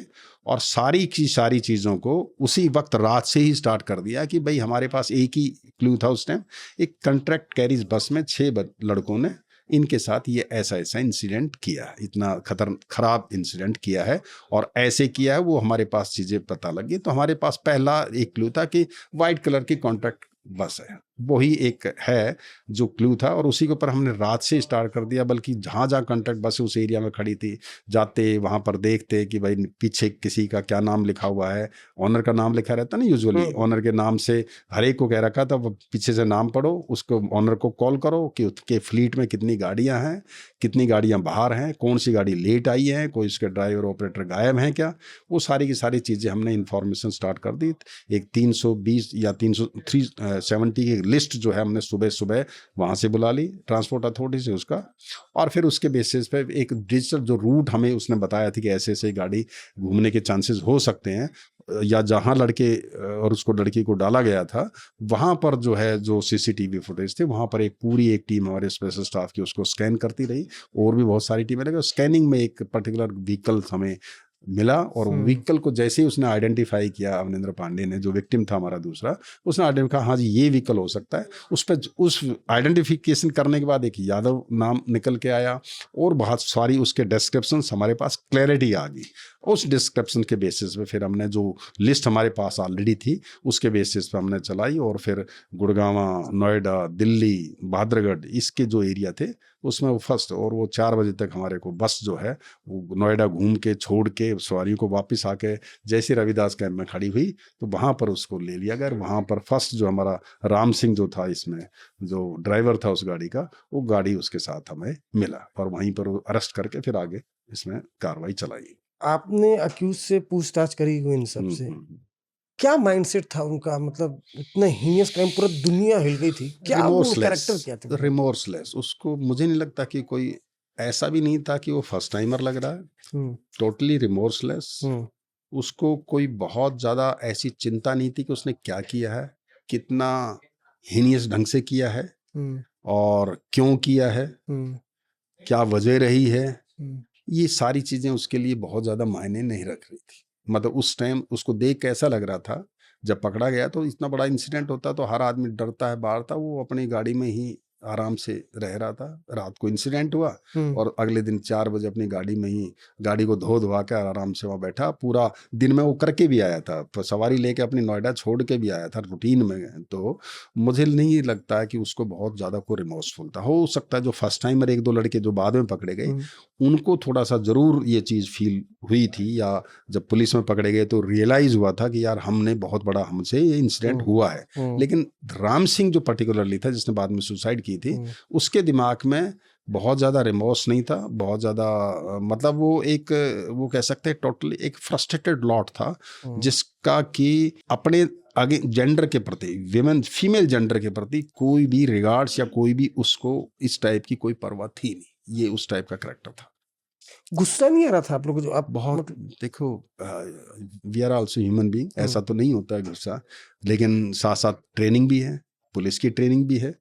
और सारी की सारी चीज़ों को उसी वक्त रात से ही स्टार्ट कर दिया कि भाई हमारे पास एक ही क्लू था उस टाइम। एक कॉन्ट्रैक्ट कैरीज बस में 6 लड़कों ने इनके साथ ये ऐसा ऐसा इंसिडेंट किया, इतना खराब इंसिडेंट किया है और ऐसे किया है, वो हमारे पास चीज़ें पता लगी। तो हमारे पास पहला एक क्लू था कि वाइट कलर की कॉन्ट्रैक्ट बस है, वही एक है जो क्लू था और उसी के ऊपर हमने रात से स्टार्ट कर दिया। बल्कि जहाँ जहाँ कॉन्ट्रैक्ट बस उस एरिया में खड़ी थी, जाते वहाँ पर देखते कि भाई पीछे किसी का क्या नाम लिखा हुआ है, ऑनर का नाम लिखा रहता ना यूजुअली, ऑनर के नाम से हर एक को कह रखा था पीछे से नाम पढ़ो, उसको ऑनर को कॉल करो कि उसके फ्लीट में कितनी गाड़ियाँ हैं, कितनी गाड़ियाँ बाहर हैं, कौन सी गाड़ी लेट आई है, कोई उसके ड्राइवर ऑपरेटर गायब हैं क्या, वो सारी की सारी चीज़ें हमने इन्फॉर्मेशन स्टार्ट कर दी। एक 320 या 370 की लिस्ट जो है हमने सुबह सुबह वहाँ से बुला ली ट्रांसपोर्ट अथॉरिटी से उसका, और फिर उसके बेसिस पे एक डिजिटल जो रूट हमें उसने बताया था कि ऐसे ऐसे गाड़ी घूमने के चांसेस हो सकते हैं, या जहाँ लड़के और उसको लड़की को डाला गया था वहाँ पर जो है जो सीसीटीवी फुटेज थे वहाँ पर एक पूरी एक टीम हमारे स्पेशल स्टाफ की उसको स्कैन करती रही और भी बहुत सारी टीमें लगी। स्कैनिंग में एक पर्टिकुलर व्हीकल हमें मिला और व्हीकल को जैसे ही उसने आइडेंटिफाई किया, अवनिंद्र पांडे ने जो विक्टिम था हमारा दूसरा, उसने आइडेंटिफाई कहा हाँ जी ये व्हीकल हो सकता है। उस पर उस आइडेंटिफिकेशन करने के बाद एक यादव नाम निकल के आया और बहुत सारी उसके डिस्क्रिप्शन हमारे पास क्लैरिटी आ गई। उस डिस्क्रिप्शन के बेसिस पे फिर हमने जो लिस्ट हमारे पास ऑलरेडी थी उसके बेसिस पे हमने चलाई और फिर गुड़गांव, नोएडा, दिल्ली, बहादुरगढ़ इसके जो एरिया थे उसमें वो फर्स्ट, और वो 4 बजे तक हमारे को बस जो है वो नोएडा घूम के छोड़ के सवारियों को वापस आके जैसे रविदास कैंप में खड़ी हुई तो वहाँ पर उसको ले लिया गया। वहाँ पर फर्स्ट जो हमारा राम सिंह जो था, इसमें जो ड्राइवर था उस गाड़ी का, वो गाड़ी उसके साथ हमें मिला और वहीं पर अरेस्ट करके फिर आगे इसमें कार्रवाई चलाई। आपने अक्यूज से पूछताछ करी हुई इन सब से, क्या माइंडसेट था उनका? मतलब इतना हीनियस क्राइम, पूरा दुनिया हिल गई थी, क्या वो कैरेक्टर क्या था? रिमोर्सलेस। उसको मुझे नहीं लगता कि कोई ऐसा भी नहीं था कि वो फर्स्ट टाइमर लग रहा है। टोटली रिमोर्सलेस। उसको कोई बहुत ज्यादा ऐसी चिंता नहीं थी कि उसने क्या किया है, कितना हीनियस ढंग से किया है और क्यों किया है, क्या वजह रही है। ये सारी चीजें उसके लिए बहुत ज्यादा मायने नहीं रख रही थी। मतलब उस टाइम उसको देख के ऐसा लग रहा था, जब पकड़ा गया तो इतना बड़ा इंसिडेंट होता तो हर आदमी डरता है बाहर था, वो अपनी गाड़ी में ही आराम से रह रहा था। रात को इंसिडेंट हुआ और अगले दिन 4 बजे अपनी गाड़ी में ही गाड़ी को धो धुआ के आराम से वहाँ बैठा। पूरा दिन में वो करके भी आया था, सवारी लेके अपनी नोएडा छोड़ के भी आया था रूटीन में। तो मुझे नहीं लगता है कि उसको बहुत ज़्यादा को रिमोर्सफुल था। हो सकता है जो फर्स्ट टाइमर 1-2 लड़के जो बाद में पकड़े गए उनको थोड़ा सा ज़रूर ये चीज़ फील हुई थी, या जब पुलिस में पकड़े गए तो रियलाइज़ हुआ था कि यार हमने बहुत बड़ा, हमसे ये इंसिडेंट हुआ है। लेकिन राम सिंह जो पर्टिकुलरली था जिसने बाद में सुसाइड की थी, उसके दिमाग में बहुत ज़्यादा रिमोर्स नहीं था, बहुत ज़्यादा मतलब वो कह सकते हैं टोटली एक फ्रस्ट्रेटेड लॉट था, जिसका कि अपने आगे जेंडर के प्रति, फीमेल जेंडर के प्रति कोई भी रिगार्ड्स या कोई भी उसको इस टाइप की कोई परवाह थी नहीं। ये उस टाइप का करैक्टर था। गुस्सा नहीं आ रहा था आप लोगों को? जो आप बहुत देखो, we are also human being, ऐसा तो नहीं होता है गुस्सा, लेकिन साथ साथ ट्रेनिंग भी है, पुलिस की ट्रेनिंग भी है।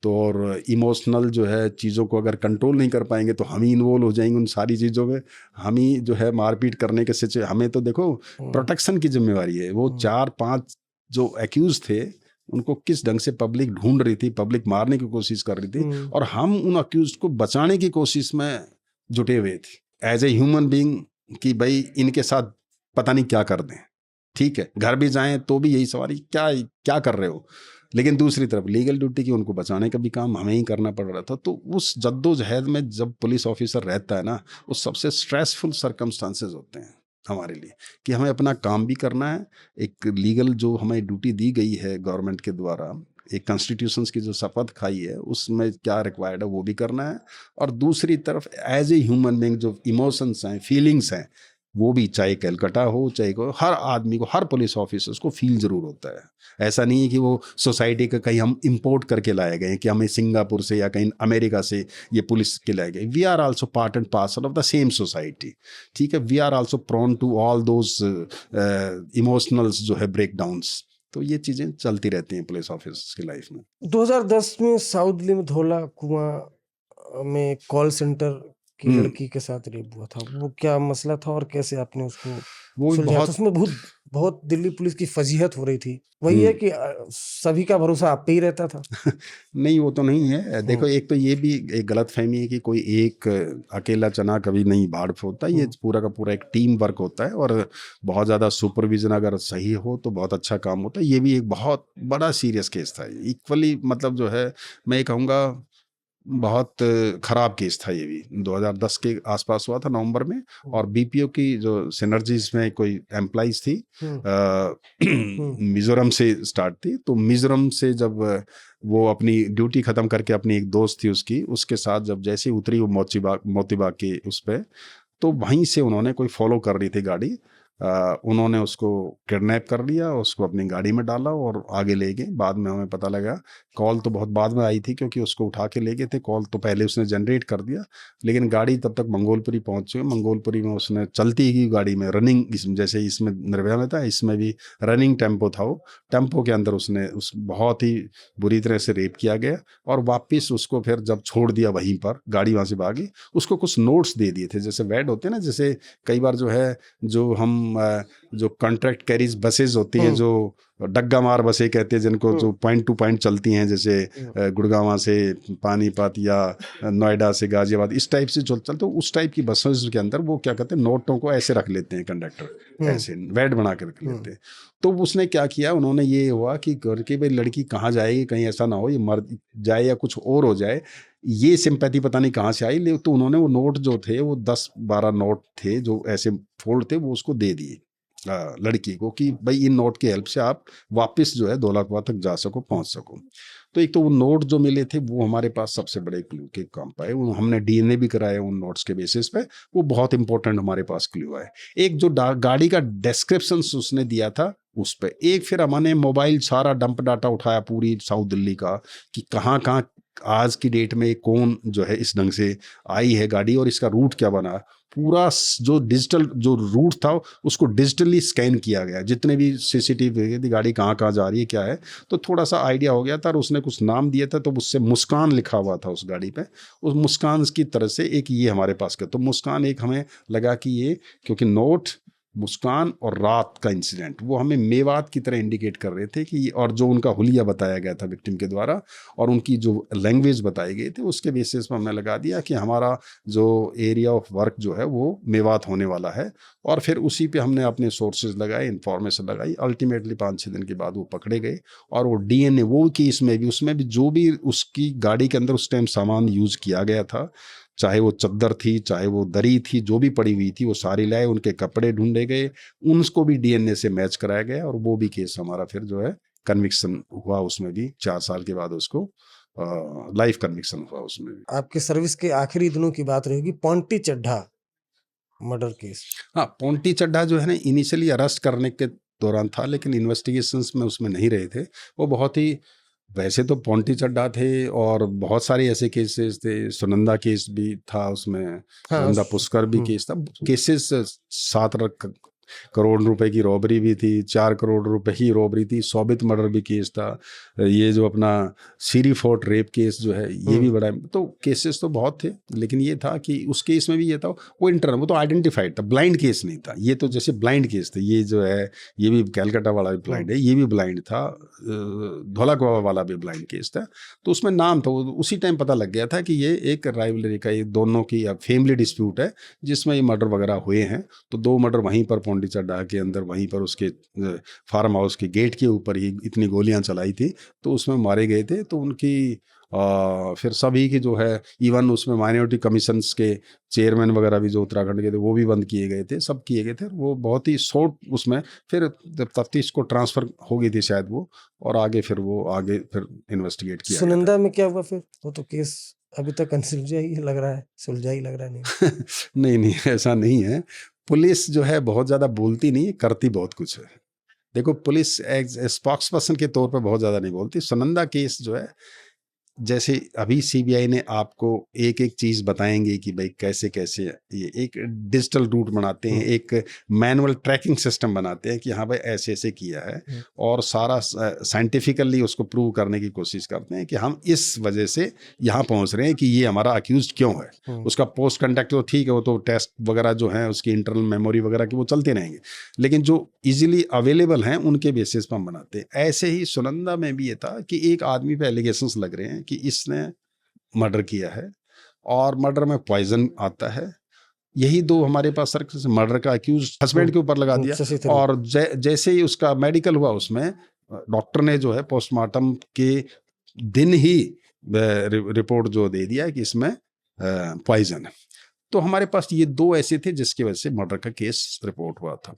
तो और इमोशनल जो है चीज़ों को अगर कंट्रोल नहीं कर पाएंगे तो हम ही इन्वॉल्व हो जाएंगे उन सारी चीज़ों में, हम ही जो है मारपीट करने के सिचुएशन। हमें तो देखो प्रोटेक्शन की जिम्मेवारी है। वो 4-5 जो एक्यूज थे उनको किस ढंग से पब्लिक ढूंढ रही थी, पब्लिक मारने की कोशिश कर रही थी और हम उन अक्यूज को बचाने की कोशिश में जुटे हुए थे एज ए ह्यूमन बीइंग कि भाई इनके साथ पता नहीं क्या कर दें। ठीक है, घर भी जाएं तो भी यही सवाल, क्या कर रहे हो, लेकिन दूसरी तरफ लीगल ड्यूटी की उनको बचाने का भी काम हमें ही करना पड़ रहा था। तो उस जद्दोजहद में जब पुलिस ऑफिसर रहता है ना, वो सबसे स्ट्रेसफुल सर्कमस्टांसेस होते हैं हमारे लिए कि हमें अपना काम भी करना है, एक लीगल जो हमें ड्यूटी दी गई है गवर्नमेंट के द्वारा, एक कॉन्स्टिट्यूशंस की जो शपथ खाई है उसमें क्या रिक्वायर्ड है वो भी करना है, और दूसरी तरफ एज ए ह्यूमन बीइंग जो इमोशंस हैं, फीलिंग्स हैं, वो भी चाहे कलकत्ता हो चाहे को, हर आदमी को, हर पुलिस ऑफिसर्स को फील जरूर होता है। ऐसा नहीं है कि वो सोसाइटी का कहीं हम इंपोर्ट करके लाए गए कि हमें सिंगापुर से या कहीं अमेरिका से ये पुलिस के लाए गए। We are also part and parcel of the same society. ठीक है, we are also prone to all those emotionals जो है ब्रेक डाउन्स। तो ये चीज़ें चलती रहती हैं पुलिस ऑफिसर्स की लाइफ में। 2010 में साउथ दिल्ली में धौला कुआं में कॉल सेंटर की लड़की के साथ रेप हुआ था, वो क्या मसला था और कैसे आपने उसको सुलझाया? उसमें बहुत दिल्ली पुलिस की फजीहत हो रही थी। वही है कि सभी का भरोसा आप पे ही रहता था। नहीं, वो तो नहीं है। देखो, एक तो ये भी एक गलत फहमी है कि कोई एक अकेला चना कभी नहीं बाढ़ होता। ये पूरा का पूरा एक टीम वर्क होता है और बहुत ज़्यादा सुपरविजन अगर सही हो तो बहुत अच्छा काम होता है। ये भी एक बहुत बड़ा सीरियस केस था, इक्वली मतलब जो है मैं कहूँगा बहुत ख़राब केस था। ये भी 2010 के आसपास हुआ था नवंबर में, और बीपीओ की जो सिनर्जीज में कोई एम्प्लॉइज थी मिज़ोरम से स्टार्ट थी। तो मिज़ोरम से जब वो अपनी ड्यूटी ख़त्म करके, अपनी एक दोस्त थी उसके साथ जब जैसे उतरी वो मोतीबाग के उस पर, तो वहीं से उन्होंने कोई फॉलो कर रही थी गाड़ी, उन्होंने उसको किडनैप कर लिया, उसको अपनी गाड़ी में डाला और आगे ले गए। बाद में हमें पता लगा, कॉल तो बहुत बाद में आई थी क्योंकि उसको उठा के ले गए थे, कॉल तो पहले उसने जनरेट कर दिया, लेकिन गाड़ी तब तक मंगोलपुरी पहुंच चुकी। मंगोलपुरी में उसने चलती ही गाड़ी में रनिंग, जैसे इसमें निर्भया में था, इसमें भी रनिंग टेम्पो था, वो टेम्पो के अंदर उसने बहुत ही बुरी तरह से रेप किया गया। और वापस उसको फिर जब छोड़ दिया वहीं पर, गाड़ी वहाँ से भागी, उसको कुछ नोट्स दे दिए थे, जैसे वैड होते हैं ना, जैसे कई बार जो है जो हम जो कॉन्ट्रैक्ट कैरीज बसेज होती हैं जो डग्गा मार बसें कहते हैं जिनको, जो पॉइंट टू पॉइंट चलती हैं, जैसे गुड़गांव से पानीपत या नोएडा से गाजियाबाद, इस टाइप से चलते, तो उस टाइप की बसों के अंदर वो क्या कहते हैं, नोटों को ऐसे रख लेते हैं कंडक्टर, ऐसे वेट बना के रख लेते हैं। तो उसने क्या किया, उन्होंने ये हुआ कि घर की भाई लड़की कहाँ जाएगी, कहीं ऐसा ना हो ये मर जाए या कुछ और हो जाए, ये सिंपैथी पता नहीं कहाँ से आई। तो उन्होंने वो नोट जो थे, वो 10-12 नोट थे जो ऐसे फोल्ड थे, वो उसको दे दिए लड़की को कि भाई इन नोट की हेल्प से आप वापस जो है दौलताबाद तक जा सको, पहुंच सको। तो एक तो वो नोट जो मिले थे वो हमारे पास सबसे बड़े क्लू के काम पाए, वो हमने डीएनए भी कराया उन नोट्स के बेसिस पे, वो बहुत इंपॉर्टेंट हमारे पास क्लू है। एक जो गाड़ी का डिस्क्रिप्शन उसने दिया था उस पे, एक फिर हमने मोबाइल सारा डंप डाटा उठाया पूरी साउथ दिल्ली का, कि कहाँ कहाँ आज की डेट में कौन जो है इस ढंग से आई है गाड़ी और इसका रूट क्या बना, पूरा जो डिजिटल जो रूट था उसको डिजिटली स्कैन किया गया, जितने भी सीसीटीवी गाड़ी कहाँ कहाँ जा रही है क्या है। तो थोड़ा सा आइडिया हो गया था, और उसने कुछ नाम दिया था, तो उससे मुस्कान लिखा हुआ था उस गाड़ी पे, उस मुस्कान की तरह से एक ये हमारे पास का, तो मुस्कान एक हमें लगा कि ये, क्योंकि नोट मुस्कान और रात का इंसिडेंट वो हमें मेवात की तरह इंडिकेट कर रहे थे कि, और जो उनका हुलिया बताया गया था विक्टिम के द्वारा और उनकी जो लैंग्वेज बताई गई थी, उसके बेसिस पर हमने लगा दिया कि हमारा जो एरिया ऑफ वर्क जो है वो मेवात होने वाला है। और फिर उसी पे हमने अपने सोर्सेज लगाए, इंफॉर्मेशन लगाई, अल्टीमेटली 5-6 दिन के बाद वो पकड़े गए। और वो डीएनए वो केस में भी, उसमें भी जो भी उसकी गाड़ी के अंदर उस टाइम सामान यूज किया गया था, चाहे वो चद्दर थी, चाहे वो दरी थी, जो भी पड़ी हुई थी, वो सारी लाए, उनके कपड़े ढूंढे गए, उनको भी डीएनए से मैच कराया गया, और वो भी केस हमारा फिर जो है कन्विक्शन हुआ उसमें भी, 4 साल के बाद उसको लाइफ कन्विक्शन हुआ उसमें भी। आपके सर्विस के आखिरी दिनों की बात रहेगी, पोंटी चड्ढा मर्डर केस। हाँ, पोंटी चड्ढा जो है ना, इनिशियली अरेस्ट करने के दौरान था, लेकिन इन्वेस्टिगेशंस में उसमें नहीं रहे थे। वो बहुत ही, वैसे तो पोंटी चड्ढा थे और बहुत सारे ऐसे केसेस थे, सुनंदा केस भी था उसमें, हाँ, सुनंदा पुष्कर भी केस था। केसेस 7 करोड़ रुपए की रॉबरी भी थी, 4 करोड़ रुपए की रॉबरी थी, सोबित मर्डर भी केस था, ये जो अपना सीरी फोर्ट रेप केस जो है ये भी बड़ा, तो केसेस तो बहुत थे। लेकिन ये था कि उस केस में भी ये था, वो इंटरनल, वो तो आइडेंटिफाइड था, ब्लाइंड केस नहीं था। ये तो जैसे ब्लाइंड केस थे, ये जो है ये भी कैलकाटा वाला भी ब्लाइंड है, ये भी ब्लाइंड था, धौलाकुआ वाला भी ब्लाइंड केस था। तो उसमें नाम था, उसी टाइम पता लग गया था कि ये एक राइवलरी का, ये दोनों की फैमिली डिस्प्यूट है जिसमें ये मर्डर वगैरह हुए हैं। तो 2 मर्डर वहीं पर पोंटी चड्ढा के अंदर, वहीं पर उसके फार्म हाउस के गेट के ऊपर ही इतनी गोलियां चलाई थी, तो उसमें मारे गए थे। तो उनकी फिर सभी की जो है, इवन उसमें माइनॉरिटी कमीशंस के चेयरमैन वगैरह भी जो उत्तराखंड के थे वो भी बंद किए गए थे, सब किए गए थे। वो बहुत ही शॉर्ट उसमें, फिर जब तफ्तीश को ट्रांसफर हो गई थी शायद वो, और आगे फिर इन्वेस्टिगेट किया। सुनंदा में क्या हुआ फिर? वो तो केस अभी तक अनसुलझा ही लग रहा है, सुलझा ही लग रहा है नहीं। नहीं नहीं, ऐसा नहीं है। पुलिस जो है बहुत ज़्यादा बोलती नहीं है, करती बहुत कुछ है। देखो, पुलिस एक स्पोक्स पर्सन के तौर पे बहुत ज़्यादा नहीं बोलती। सुनंदा केस जो है, जैसे अभी सीबीआई ने आपको एक एक चीज़ बताएंगे कि भाई कैसे कैसे ये एक डिजिटल रूट बनाते हैं, एक मैनुअल ट्रैकिंग सिस्टम बनाते हैं कि हाँ भाई ऐसे ऐसे किया है, और सारा साइंटिफिकली उसको प्रूव करने की कोशिश करते हैं कि हम इस वजह से यहाँ पहुँच रहे हैं कि ये हमारा अक्यूज क्यों है। उसका पोस्ट कंडक्ट तो ठीक है, वो तो टेस्ट वगैरह जो है उसकी इंटरनल मेमोरी वगैरह की वो चलते रहेंगे, लेकिन जो इजीली अवेलेबल हैं उनके बेसिस पर हम बनाते हैं। ऐसे ही सुनंदा में भी ये था कि एक आदमी पे एलिगेशंस लग रहे हैं कि इसने मर्डर किया है, और मर्डर में पॉइजन आता है। यही 2 हमारे पास सर मर्डर का अक्यूज हस्बैंड के ऊपर लगा दिया, और जैसे ही उसका मेडिकल हुआ, उसमें डॉक्टर ने जो है पोस्टमार्टम के दिन ही रिपोर्ट जो दे दिया है कि इसमें पॉइजन है। तो हमारे पास ये 2 ऐसे थे जिसकी वजह से मर्डर का केस रिपोर्ट हुआ था।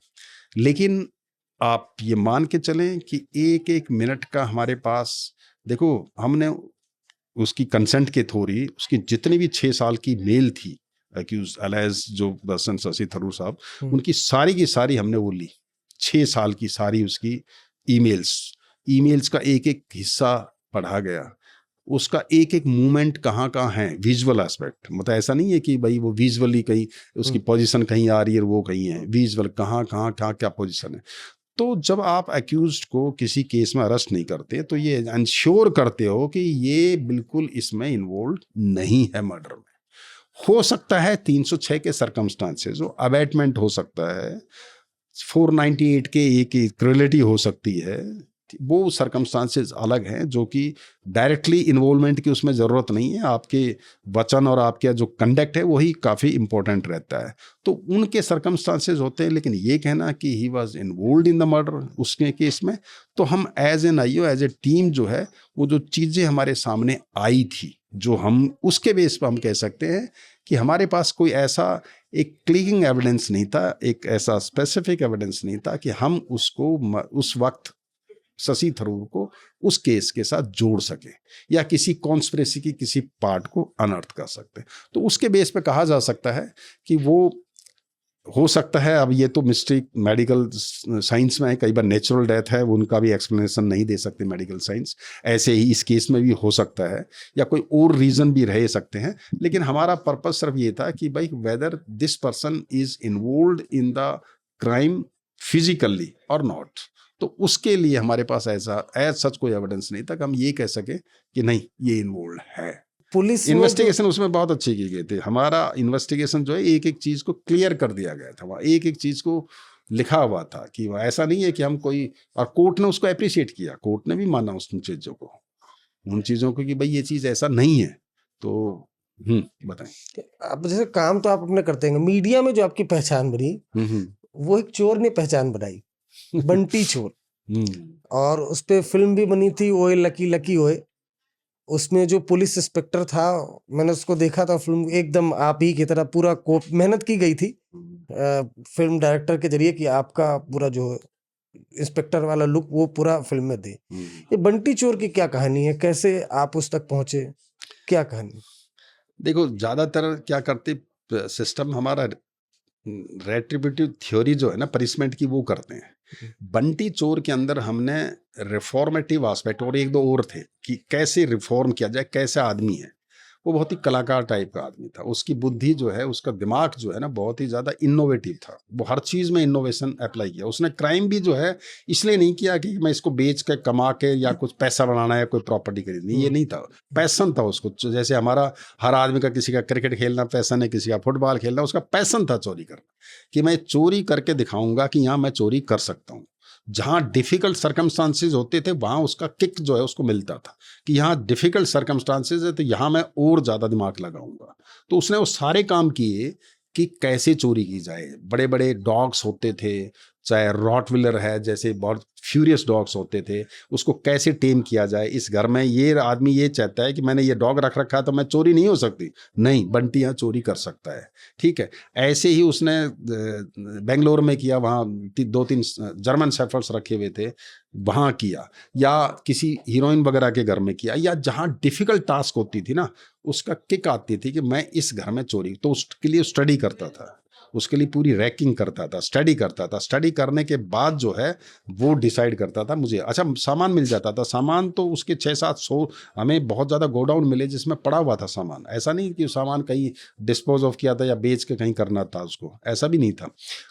लेकिन आप ये मान के चलें कि एक एक मिनट का हमारे पास, देखो हमने उसकी कंसेंट के थ्रू ही उसकी जितनी भी 6 साल की मेल थी अक्यूज अलाइज जो दर्शन शशि थरूर साहब, उनकी सारी की सारी हमने वो ली, 6 साल की सारी उसकी ईमेल्स का एक एक हिस्सा पढ़ा गया, उसका एक एक मूवमेंट कहाँ कहाँ है, विजुअल एस्पेक्ट, मतलब ऐसा नहीं है कि भाई वो विजुअली कहीं उसकी पोजीशन कहीं आ रही है वो कहीं है, विजुअल कहाँ कहाँ क्या पोजीशन है। तो जब आप अक्यूज्ड को किसी केस में अरेस्ट नहीं करते तो ये इंश्योर करते हो कि ये बिल्कुल इसमें इन्वॉल्व नहीं है मर्डर में। हो सकता है 306 के सर्कमस्टांसेस हो, अबैटमेंट हो सकता है, 498 के एक क्रुएलिटी हो सकती है, थी। वो सर्कमस्टांसेस अलग हैं जो कि डायरेक्टली इन्वॉल्वमेंट की उसमें ज़रूरत नहीं है, आपके वचन और आपका जो कंडक्ट है वही काफ़ी इंपॉर्टेंट रहता है। तो उनके सर्कमस्टांसेस होते हैं, लेकिन ये कहना कि he was involve in the murder उसके केस में, तो हम as an IO as a team जो है वो जो चीज़ें हमारे सामने आई थी, जो हम उसके बेस पर हम कह सकते हैं कि हमारे पास कोई ऐसा एक क्लिंगिंग एविडेंस नहीं था, एक ऐसा स्पेसिफिक एविडेंस नहीं था कि हम उसको उस वक्त शशि थरूर को उस केस के साथ जोड़ सके या किसी कॉन्स्पिरेसी की किसी पार्ट को अनर्थ कर सकते। तो उसके बेस पे कहा जा सकता है कि वो हो सकता है, अब ये तो मिस्ट्री मेडिकल साइंस में है, कई बार नेचुरल डेथ है, वो उनका भी एक्सप्लेनेशन नहीं दे सकते मेडिकल साइंस, ऐसे ही इस केस में भी हो सकता है या कोई और रीज़न भी रह सकते हैं। लेकिन हमारा पर्पस सिर्फ ये था कि भाई whether this person is involved in the crime physically और नॉट, तो उसके लिए हमारे पास ऐसा एज सच कोई एविडेंस नहीं था कि हम ये कह सके कि नहीं ये इन्वॉल्व है। पुलिस इन्वेस्टिगेशन उसमें बहुत अच्छी की गई थी, हमारा इन्वेस्टिगेशन जो है एक एक चीज़ को क्लियर कर दिया गया था, वहाँ एक एक चीज़ को लिखा हुआ था कि ऐसा नहीं है कि हम कोई, और कोर्ट ने उसको अप्रिशिएट किया, कोर्ट ने भी माना उन चीज़ों को, उन चीज़ों को कि भाई ये चीज़ ऐसा नहीं है। तो बताएं। अब जैसे काम तो आप अपने करते हैं, मीडिया में जो आपकी पहचान बनी वो एक चोर ने पहचान बनाई, बंटी चोर, और उस पे फिल्म भी बनी थी, ओए लकी लकी ओए। उसमें जो पुलिस इंस्पेक्टर था, मैंने उसको देखा था, फिल्म एकदम आप ही की तरह पूरा मेहनत की गई थी फिल्म डायरेक्टर के जरिए कि आपका पूरा जो इंस्पेक्टर वाला लुक वो पूरा फिल्म में दे। ये बंटी चोर की क्या कहानी है, कैसे आप उस तक पहुंचे, क्या कहानी? देखो, ज़्यादातर क्या करते सिस्टम हमारा रेट्रिब्यूटिव थ्योरी जो है ना पनिशमेंट की, वो करते हैं। बंटी चोर के अंदर हमने रिफॉर्मेटिव एस्पेक्ट और एक दो और थे कि कैसे रिफॉर्म किया जाए, कैसा आदमी है वो, बहुत ही कलाकार टाइप का आदमी था, उसकी बुद्धि जो है, उसका दिमाग जो है ना बहुत ही ज़्यादा इनोवेटिव था, वो हर चीज़ में इनोवेशन अप्लाई किया उसने। क्राइम भी जो है इसलिए नहीं किया कि मैं इसको बेच के कमा के या कुछ पैसा बनाना है, कोई प्रॉपर्टी खरीदनी, ये नहीं था, पैसन था उसको। जैसे हमारा हर आदमी का, किसी का क्रिकेट खेलना पैसन है, किसी का फुटबॉल खेलना, उसका पैसन था चोरी करना, कि मैं चोरी करके दिखाऊंगा कि यहाँ मैं चोरी कर सकता हूँ। जहाँ डिफ़िकल्ट सर्कमस्टांसेस होते थे वहाँ उसका किक जो है उसको मिलता था कि यहाँ डिफ़िकल्ट सर्कमस्टांसेस है तो यहाँ मैं और ज़्यादा दिमाग लगाऊंगा। तो उसने वो सारे काम किए कि कैसे चोरी की जाए। बड़े बड़े डॉग्स होते थे, चाहे रॉटविलर है जैसे बहुत फ्यूरियस डॉग्स होते थे, उसको कैसे टेम किया जाए। इस घर में ये आदमी ये चाहता है कि मैंने ये डॉग रख रखा है तो मैं चोरी नहीं हो सकती, नहीं, बंटी यहाँ चोरी कर सकता है, ठीक है। ऐसे ही उसने बेंगलोर में किया, वहाँ 2-3 जर्मन शेफर्ड्स रखे हुए थे, वहाँ किया, या किसी हीरोइन वगैरह के घर में किया, या जहाँ डिफ़िकल्ट टास्क होती थी ना उसका किक आती थी कि मैं इस घर में चोरी, तो उसके लिए स्टडी करता था, उसके लिए पूरी रैकिंग करता था, स्टडी करता था। स्टडी करने के बाद जो है वो डिसाइड करता था मुझे, अच्छा सामान मिल जाता था, सामान तो उसके 600-700 हमें बहुत ज़्यादा गोडाउन मिले जिसमें पड़ा हुआ था सामान। ऐसा नहीं कि सामान कहीं डिस्पोज ऑफ किया था या बेच के कहीं करना था उसको, ऐसा भी नहीं था।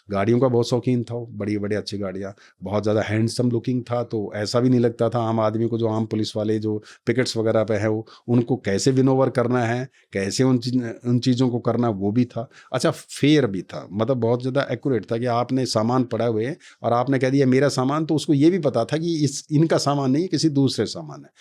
गाड़ियों का बहुत शौकीन था वो, बड़ी बड़ी अच्छी गाड़ियाँ, बहुत ज़्यादा हैंडसम लुकिंग था, तो ऐसा भी नहीं लगता था आम आदमी को, जो आम पुलिस वाले जो पिकेट्स वगैरह पे है वो, उनको कैसे विनोवर करना है, कैसे उन चीज़ों को करना, वो भी था। अच्छा, फेयर भी था, मतलब बहुत ज़्यादा एक्यूरेट था कि आपने सामान पड़ा हुए है और आपने कह दिया मेरा सामान, तो उसको ये भी पता था कि इनका सामान नहीं, किसी दूसरे सामान है।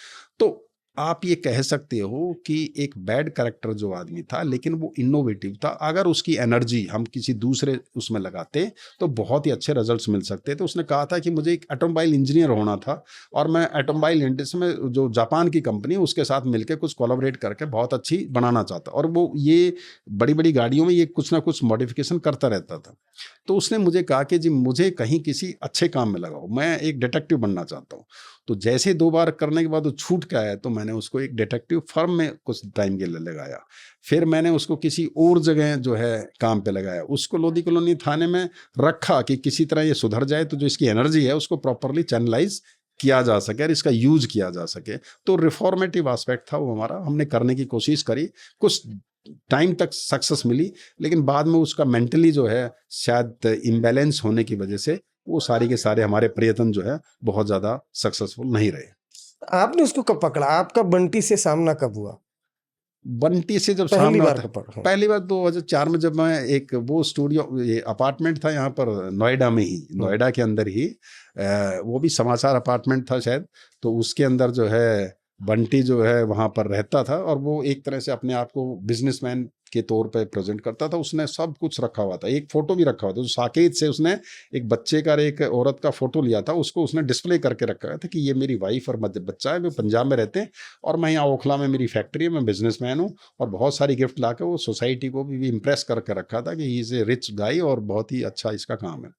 तो आप ये कह सकते हो कि एक बैड कैरेक्टर जो आदमी था, लेकिन वो इनोवेटिव था। अगर उसकी एनर्जी हम किसी दूसरे उसमें लगाते तो बहुत ही अच्छे रिजल्ट्स मिल सकते थे। उसने कहा था कि मुझे एक ऑटोमोबाइल इंजीनियर होना था और मैं ऑटोमोबाइल इंडस्ट्री में जो जापान की कंपनी है उसके साथ मिलकर कुछ कोलैबोरेट करके बहुत अच्छी बनाना चाहता, और वो ये बड़ी बड़ी गाड़ियों में ये कुछ ना कुछ मॉडिफिकेशन करता रहता था। तो उसने मुझे कहा कि जी मुझे कहीं किसी अच्छे काम में लगाओ, मैं एक डिटेक्टिव बनना चाहता हूँ। तो जैसे 2 बार करने के बाद वो छूट के आया, तो मैंने उसको एक डिटेक्टिव फर्म में कुछ टाइम के लिए लगाया। फिर मैंने उसको किसी और जगह जो है काम पे लगाया, उसको लोधी कॉलोनी थाने में रखा कि किसी तरह ये सुधर जाए, तो जो इसकी एनर्जी है उसको प्रॉपरली चैनलाइज किया जा सके और इसका यूज किया जा सके। तो रिफॉर्मेटिव एस्पेक्ट था वो हमारा, हमने करने की कोशिश करी, कुछ टाइम तक सक्सेस मिली, लेकिन बाद में उसका मेंटली जो है शायद इम्बैलेंस होने की वजह से वो सारे के सारे हमारे प्रयत्न जो है बहुत ज़्यादा सक्सेसफुल नहीं रहे। आपने उसको कब पकड़ा, आपका बंटी से सामना कब हुआ? बंटी से जब पहली सामने बार आता, का पढ़, हाँ। पहली बार 2004 में जब मैं एक वो स्टूडियो, ये अपार्टमेंट था यहाँ पर नोएडा में ही, नोएडा के अंदर ही, वो भी समाचार अपार्टमेंट था शायद, तो उसके अंदर जो है बंटी जो है वहाँ पर रहता था, और वो एक तरह से अपने आप को बिजनेसमैन के तौर पे प्रेजेंट करता था। उसने सब कुछ रखा हुआ था, एक फोटो भी रखा हुआ था, तो साकेत से उसने एक बच्चे का और एक औरत का फोटो लिया था, उसको उसने डिस्प्ले करके रखा हुआ था कि ये मेरी वाइफ और बच्चा है, वो पंजाब में रहते हैं और मैं यहाँ ओखला में मेरी फैक्ट्री है, मैं बिजनेसमैन हूँ। और बहुत सारी गिफ्ट ला के वो सोसाइटी को भी इम्प्रेस करके रखा था कि ही इज़ ए रिच गाय और बहुत ही अच्छा इसका काम है।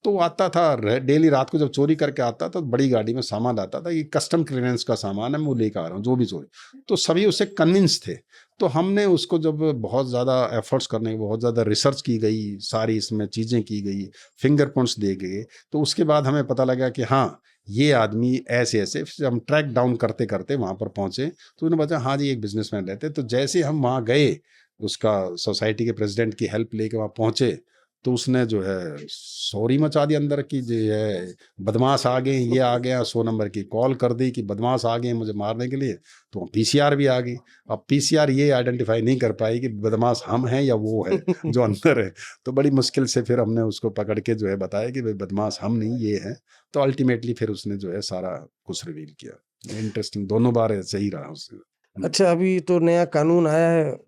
तो वो आता था डेली, रात को जब चोरी करके आता था तो बड़ी गाड़ी में सामान आता था, ये कस्टम क्लियरेंस का सामान है, मैं वो लेकर आ रहा हूँ जो भी चोरी। तो सभी उससे कन्विंस थे। तो हमने उसको जब बहुत ज़्यादा एफर्ट्स करने, बहुत ज़्यादा रिसर्च की गई, सारी इसमें चीज़ें की गई, फिंगरप्रिंट्स दे गए, तो उसके बाद हमें पता लगा कि हाँ ये आदमी ऐसे ऐसे। फिर हम ट्रैक डाउन करते करते वहाँ पर पहुँचे, तो उन्होंने बताया हाँ जी एक बिजनेसमैन रहते। तो जैसे हम वहाँ गए, उसका सोसाइटी के प्रेसिडेंट की हेल्प लेके वहाँ पहुँचे, तो उसने जो है सॉरी मचा दी अंदर की, जो है बदमाश आ गए, ये आ गया, 100 नंबर की कॉल कर दी कि बदमाश आ गए मुझे मारने के लिए। तो पीसीआर भी आ गई। अब पीसीआर ये आइडेंटिफाई नहीं कर पाई कि बदमाश हम हैं या वो है जो अंदर है। तो बड़ी मुश्किल से फिर हमने उसको पकड़ के जो है बताया कि भाई बदमाश हम नहीं, ये है। तो अल्टीमेटली फिर उसने जो है सारा कुछ रिवील किया। इंटरेस्टिंग, दोनों बार ऐसे ही रहा उससे। अच्छा, अभी तो नया कानून आया है,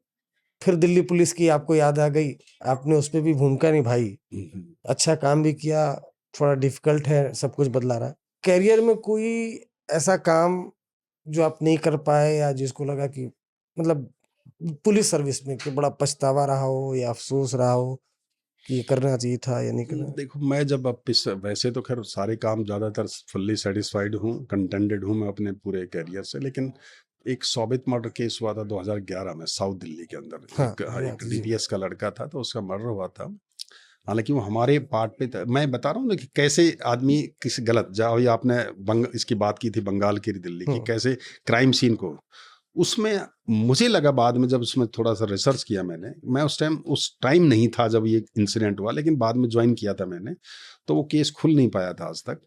फिर दिल्ली पुलिस की आपको याद आ गई, आपने उसपे भी भूमिका निभाई, अच्छा काम भी किया। थोड़ा डिफिकल्ट है, सब कुछ बदला रहा है। करियर में कोई ऐसा काम जो आप नहीं कर पाए या जिसको लगा कि मतलब पुलिस सर्विस में कि बड़ा पछतावा रहा हो या अफसोस रहा हो कि ये करना चाहिए था या नहीं करना? देखो मैं जब अब वैसे तो खैर सारे काम ज़्यादातर फुल्ली सेटिस्फाइड हूँ, कंटेंटेड हूँ मैं अपने पूरे करियर से। लेकिन एक सौबित मर्डर केस हुआ था 2011 में साउथ दिल्ली के अंदर। हाँ, एक जी। डीपीएस का लड़का था, तो उसका मर्डर हुआ था। हालांकि वो हमारे पार्ट पे था। मैं बता रहा हूँ ना कि कैसे आदमी किसी गलत जाओ, या आपने इसकी बात की थी बंगाल की दिल्ली की, कैसे क्राइम सीन को उसमें मुझे लगा बाद में जब उसमें थोड़ा सा रिसर्च किया मैंने, मैं उस टाइम नहीं था जब ये इंसिडेंट हुआ, लेकिन बाद में ज्वाइन किया था मैंने, तो वो केस खुल नहीं पाया था आज तक।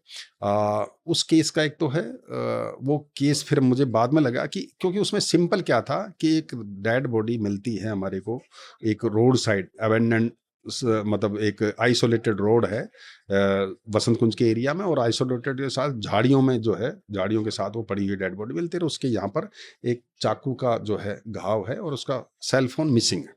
उस केस का एक तो है, वो केस फिर मुझे बाद में लगा कि क्योंकि उसमें सिंपल क्या था कि एक डेड बॉडी मिलती है हमारे को एक रोड साइड अबेंडन, मतलब एक आइसोलेटेड रोड है वसंत कुंज के एरिया में, और आइसोलेटेड के साथ झाड़ियों में जो है, झाड़ियों के साथ वो पड़ी हुई डेड बॉडी मिलती है। उसके यहाँ पर एक चाकू का जो है घाव है और उसका सेल फोन मिसिंग है।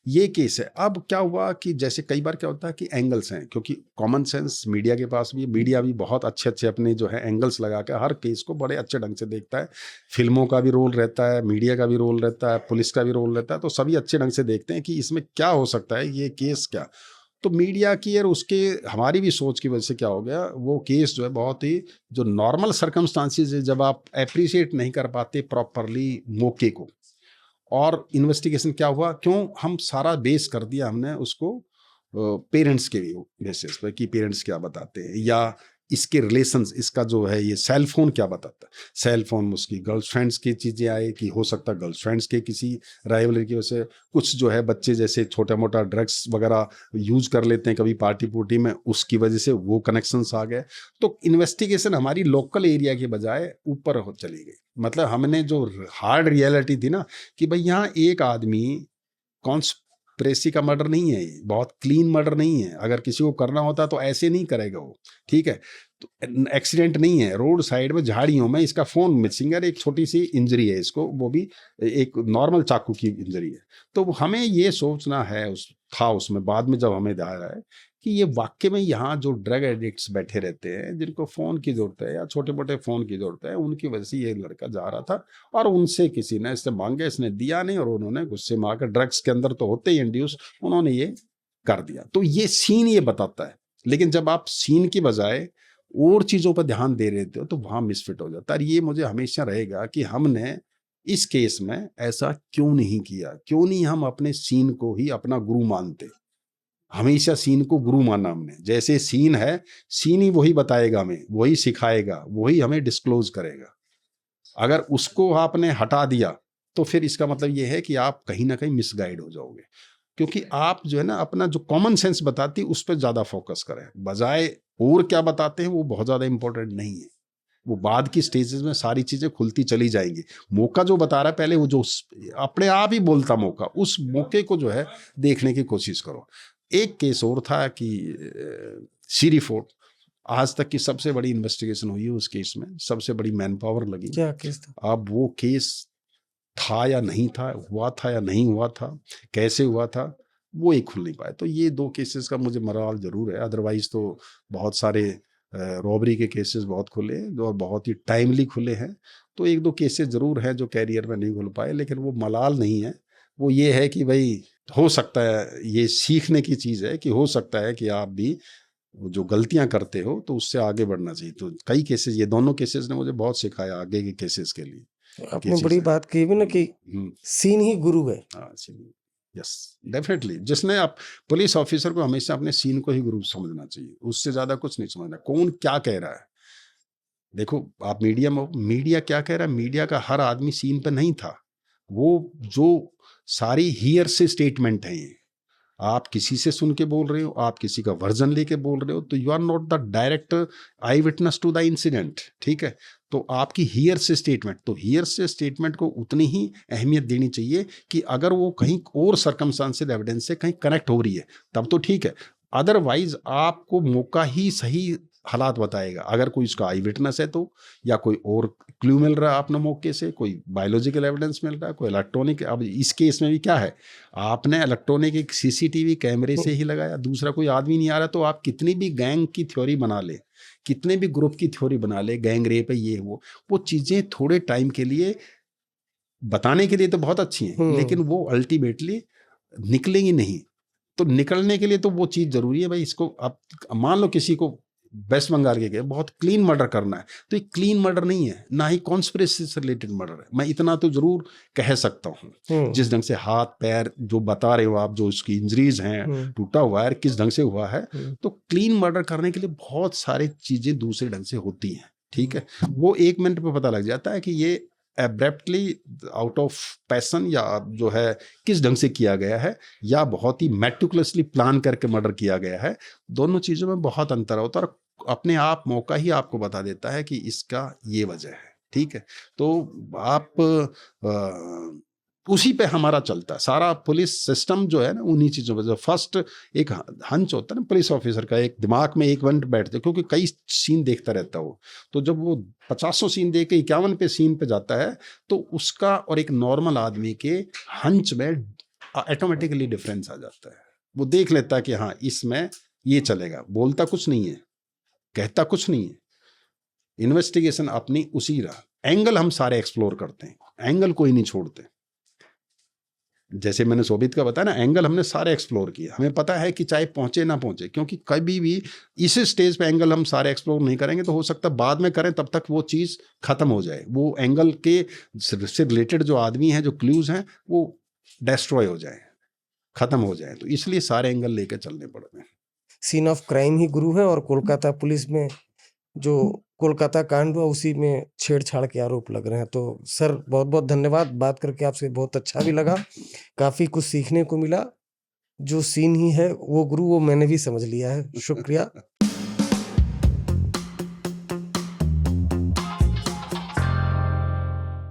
ये केस है। अब क्या हुआ कि जैसे कई बार क्या होता है कि एंगल्स हैं, क्योंकि कॉमन सेंस मीडिया के पास भी, मीडिया भी बहुत अच्छे अच्छे अपने जो है एंगल्स लगा के हर केस को बड़े अच्छे ढंग से देखता है। फिल्मों का भी रोल रहता है, मीडिया का भी रोल रहता है, पुलिस का भी रोल रहता है, तो सभी अच्छे ढंग से देखते हैं कि इसमें क्या हो सकता है, ये केस क्या। तो मीडिया की और उसके हमारी भी सोच की वजह से क्या हो गया, वो केस जो है बहुत ही जो नॉर्मल सर्कमस्टांसिस है, जब आप अप्रिशिएट नहीं कर पाते प्रॉपरली मौके को, और इन्वेस्टिगेशन क्या हुआ, क्यों हम सारा बेस कर दिया हमने उसको पेरेंट्स के बेसिस पे कि पेरेंट्स क्या बताते हैं, या इसके रिलेशंस, इसका जो है ये सेल फोन क्या बताता है। सेल फोन उसकी गर्लफ्रेंड्स की चीज़ें आए कि हो सकता है गर्लफ्रेंड्स के किसी राइवलरी की वजह से, कुछ जो है बच्चे जैसे छोटा मोटा ड्रग्स वगैरह यूज कर लेते हैं कभी पार्टी पुर्टी में, उसकी वजह से वो कनेक्शंस आ गए। तो इन्वेस्टिगेशन हमारी लोकल एरिया की बजाय ऊपर चली गई। मतलब हमने जो हार्ड रियलिटी थी ना कि भाई यहाँ एक आदमी कॉन्स्पिरेसी का मर्डर नहीं है, ये बहुत क्लीन मर्डर नहीं है। अगर किसी को करना होता तो ऐसे नहीं करेगा वो, ठीक है। तो एक्सीडेंट नहीं है, रोड साइड में झाड़ियों में इसका फोन मिसिंग है, एक छोटी सी इंजरी है इसको, वो भी एक नॉर्मल चाकू की इंजरी है। तो हमें ये सोचना है, उसमें बाद में जब हमें ध्यान आया कि ये वाकई में यहाँ जो ड्रग एडिक्ट्स बैठे रहते हैं, जिनको फ़ोन की ज़रूरत है या छोटे मोटे फ़ोन की ज़रूरत है, उनकी वजह से ये लड़का जा रहा था और उनसे किसी ने इससे मांगे, इसने दिया नहीं, और उन्होंने गुस्से में आकर, ड्रग्स के अंदर तो होते ही इंड्यूस, उन्होंने ये कर दिया। तो ये सीन ये बताता है। लेकिन जब आप सीन की बजाय और चीज़ों पर ध्यान दे रहे थे तो वहाँ मिसफिट हो जाता है। और ये मुझे हमेशा रहेगा कि हमने इस केस में ऐसा क्यों नहीं किया, क्यों नहीं हम अपने सीन को ही अपना गुरु मानते। हमेशा सीन को गुरु माना हमने, जैसे सीन है, सीन ही वही बताएगा हमें, वही सिखाएगा, वही हमें डिस्क्लोज करेगा। अगर उसको आपने हटा दिया तो फिर इसका मतलब ये है कि आप कहीं ना कहीं मिसगाइड हो जाओगे, क्योंकि आप जो है ना अपना जो कॉमन सेंस बताती है उस पर ज़्यादा फोकस करें, बजाय और क्या बताते हैं वो बहुत ज़्यादा इंपॉर्टेंट नहीं है। वो बाद की स्टेजेस में सारी चीजें खुलती चली जाएंगी। मौका जो बता रहा है पहले, वो जो अपने आप ही बोलता मौका, उस मौके को जो है देखने की कोशिश करो। एक केस और था कि सीरी फोर्ट, आज तक की सबसे बड़ी इन्वेस्टिगेशन हुई है उस केस में, सबसे बड़ी मैन पावर लगी। क्या केस था? अब वो केस था या नहीं था, हुआ था या नहीं हुआ था, कैसे हुआ था, वो एक खुल नहीं पाए। तो ये 2 केसेस का मुझे मलाल जरूर है। अदरवाइज तो बहुत सारे रॉबरी के केसेस बहुत खुले और बहुत ही टाइमली खुले हैं। तो 1-2 केसेस जरूर हैं जो कैरियर में नहीं खुल पाए, लेकिन वो मलाल नहीं है। वो ये है कि भाई हो सकता है, ये सीखने की चीज़ है कि हो सकता है कि आप भी जो गलतियां करते हो तो उससे आगे बढ़ना चाहिए। तो कई केसेस, ये दोनों केसेस ने मुझे बहुत सिखाया आगे के केसेस के लिए। आपने बड़ी बात कही भी ना कि सीन ही गुरु है। हाँ, यस, डेफिनेटली। जिसने आप पुलिस ऑफिसर को हमेशा अपने सीन को ही गुरु समझना चाहिए, उससे ज्यादा कुछ नहीं समझना। कौन क्या कह रहा है, देखो आप मीडिया में, मीडिया क्या कह रहा है, मीडिया का हर आदमी सीन पे नहीं था। वो जो सारी हियर से स्टेटमेंट है, ये आप किसी से सुन के बोल रहे हो, आप किसी का वर्जन लेके बोल रहे हो, तो you are not the direct eyewitness to the incident, ठीक है। तो आपकी हियर से स्टेटमेंट, तो हियर से स्टेटमेंट को उतनी ही अहमियत देनी चाहिए कि अगर वो कहीं और सर्कमस्टांसेस एविडेंस से कहीं कनेक्ट हो रही है तब तो ठीक है। अदरवाइज आपको मौका ही सही हालात बताएगा। अगर कोई उसका आई विटनेस है तो, या कोई और क्लू मिल रहा है आपने मौके से, कोई बायोलॉजिकल एविडेंस मिल रहा है, कोई इलेक्ट्रॉनिक। अब इस केस में भी क्या है, आपने इलेक्ट्रॉनिक एक सीसीटीवी कैमरे से ही लगाया, दूसरा कोई आदमी नहीं आ रहा। तो आप कितनी भी गैंग की थ्योरी बना ले, कितने भी ग्रुप की थ्योरी बना ले, गैंग रेप है ये वो चीजें थोड़े टाइम के लिए बताने के लिए तो बहुत अच्छी हैं, लेकिन वो अल्टीमेटली निकलेंगी नहीं। तो निकलने के लिए तो वो चीज जरूरी है भाई। इसको आप मान लो किसी को वेस्ट बंगाल के गए, बहुत क्लीन मर्डर करना है, तो ये क्लीन मर्डर नहीं है, ना ही कॉन्स्पिरेसी से रिलेटेड मर्डर है। मैं इतना तो जरूर कह सकता हूँ। जिस ढंग से हाथ पैर जो बता रहे हो आप, जो उसकी इंजरीज हैं, टूटा हुआ है, किस ढंग से हुआ है, तो क्लीन मर्डर करने के लिए बहुत सारी चीजें दूसरे ढंग से होती हैं, ठीक है। वो 1 मिनट में पता लग जाता है कि ये एब्रप्टली आउट ऑफ पैशन, या जो है किस ढंग से किया गया है, या बहुत ही मेटिकुलसली प्लान करके मर्डर किया गया है। दोनों चीज़ों में बहुत अंतर होता है, और अपने आप मौका ही आपको बता देता है कि इसका ये वजह है, ठीक है। तो आप उसी पे हमारा चलता है सारा पुलिस सिस्टम जो है ना, उन्हीं चीज़ों पर। फर्स्ट एक हंच होता है ना पुलिस ऑफिसर का, एक दिमाग में 1 मिनट बैठते, क्योंकि कई सीन देखता रहता है वो। तो जब वो 50 सीन देख के 51 पे सीन पे जाता है, तो उसका और एक नॉर्मल आदमी के हंच में ऑटोमेटिकली डिफरेंस आ जाता है। वो देख लेता है कि हाँ इसमें ये चलेगा, बोलता कुछ नहीं है, कहता कुछ नहीं है, इन्वेस्टिगेशन अपनी उसी रहा। एंगल हम सारे एक्सप्लोर करते हैं, एंगल कोई नहीं छोड़ते। जैसे मैंने शोभित का बताया ना, एंगल हमने सारे एक्सप्लोर किए। हमें पता है कि चाहे पहुंचे ना पहुंचे, क्योंकि कभी भी इस स्टेज पे एंगल हम सारे एक्सप्लोर नहीं करेंगे तो हो सकता है बाद में करें, तब तक वो चीज़ खत्म हो जाए, वो एंगल के से रिलेटेड जो आदमी हैं, जो क्लूज हैं, वो डिस्ट्रॉय हो जाए, खत्म हो जाए। तो इसलिए सारे एंगल लेकर चलने पड़ते हैं। सीन ऑफ क्राइम ही गुरु है, और कोलकाता पुलिस में जो कोलकाता कांड हुआ उसी में छेड़छाड़ के आरोप लग रहे हैं। तो सर बहुत बहुत धन्यवाद, बात करके आपसे बहुत अच्छा भी लगा, काफी कुछ सीखने को मिला। जो सीन ही है वो गुरु, वो मैंने भी समझ लिया है। शुक्रिया।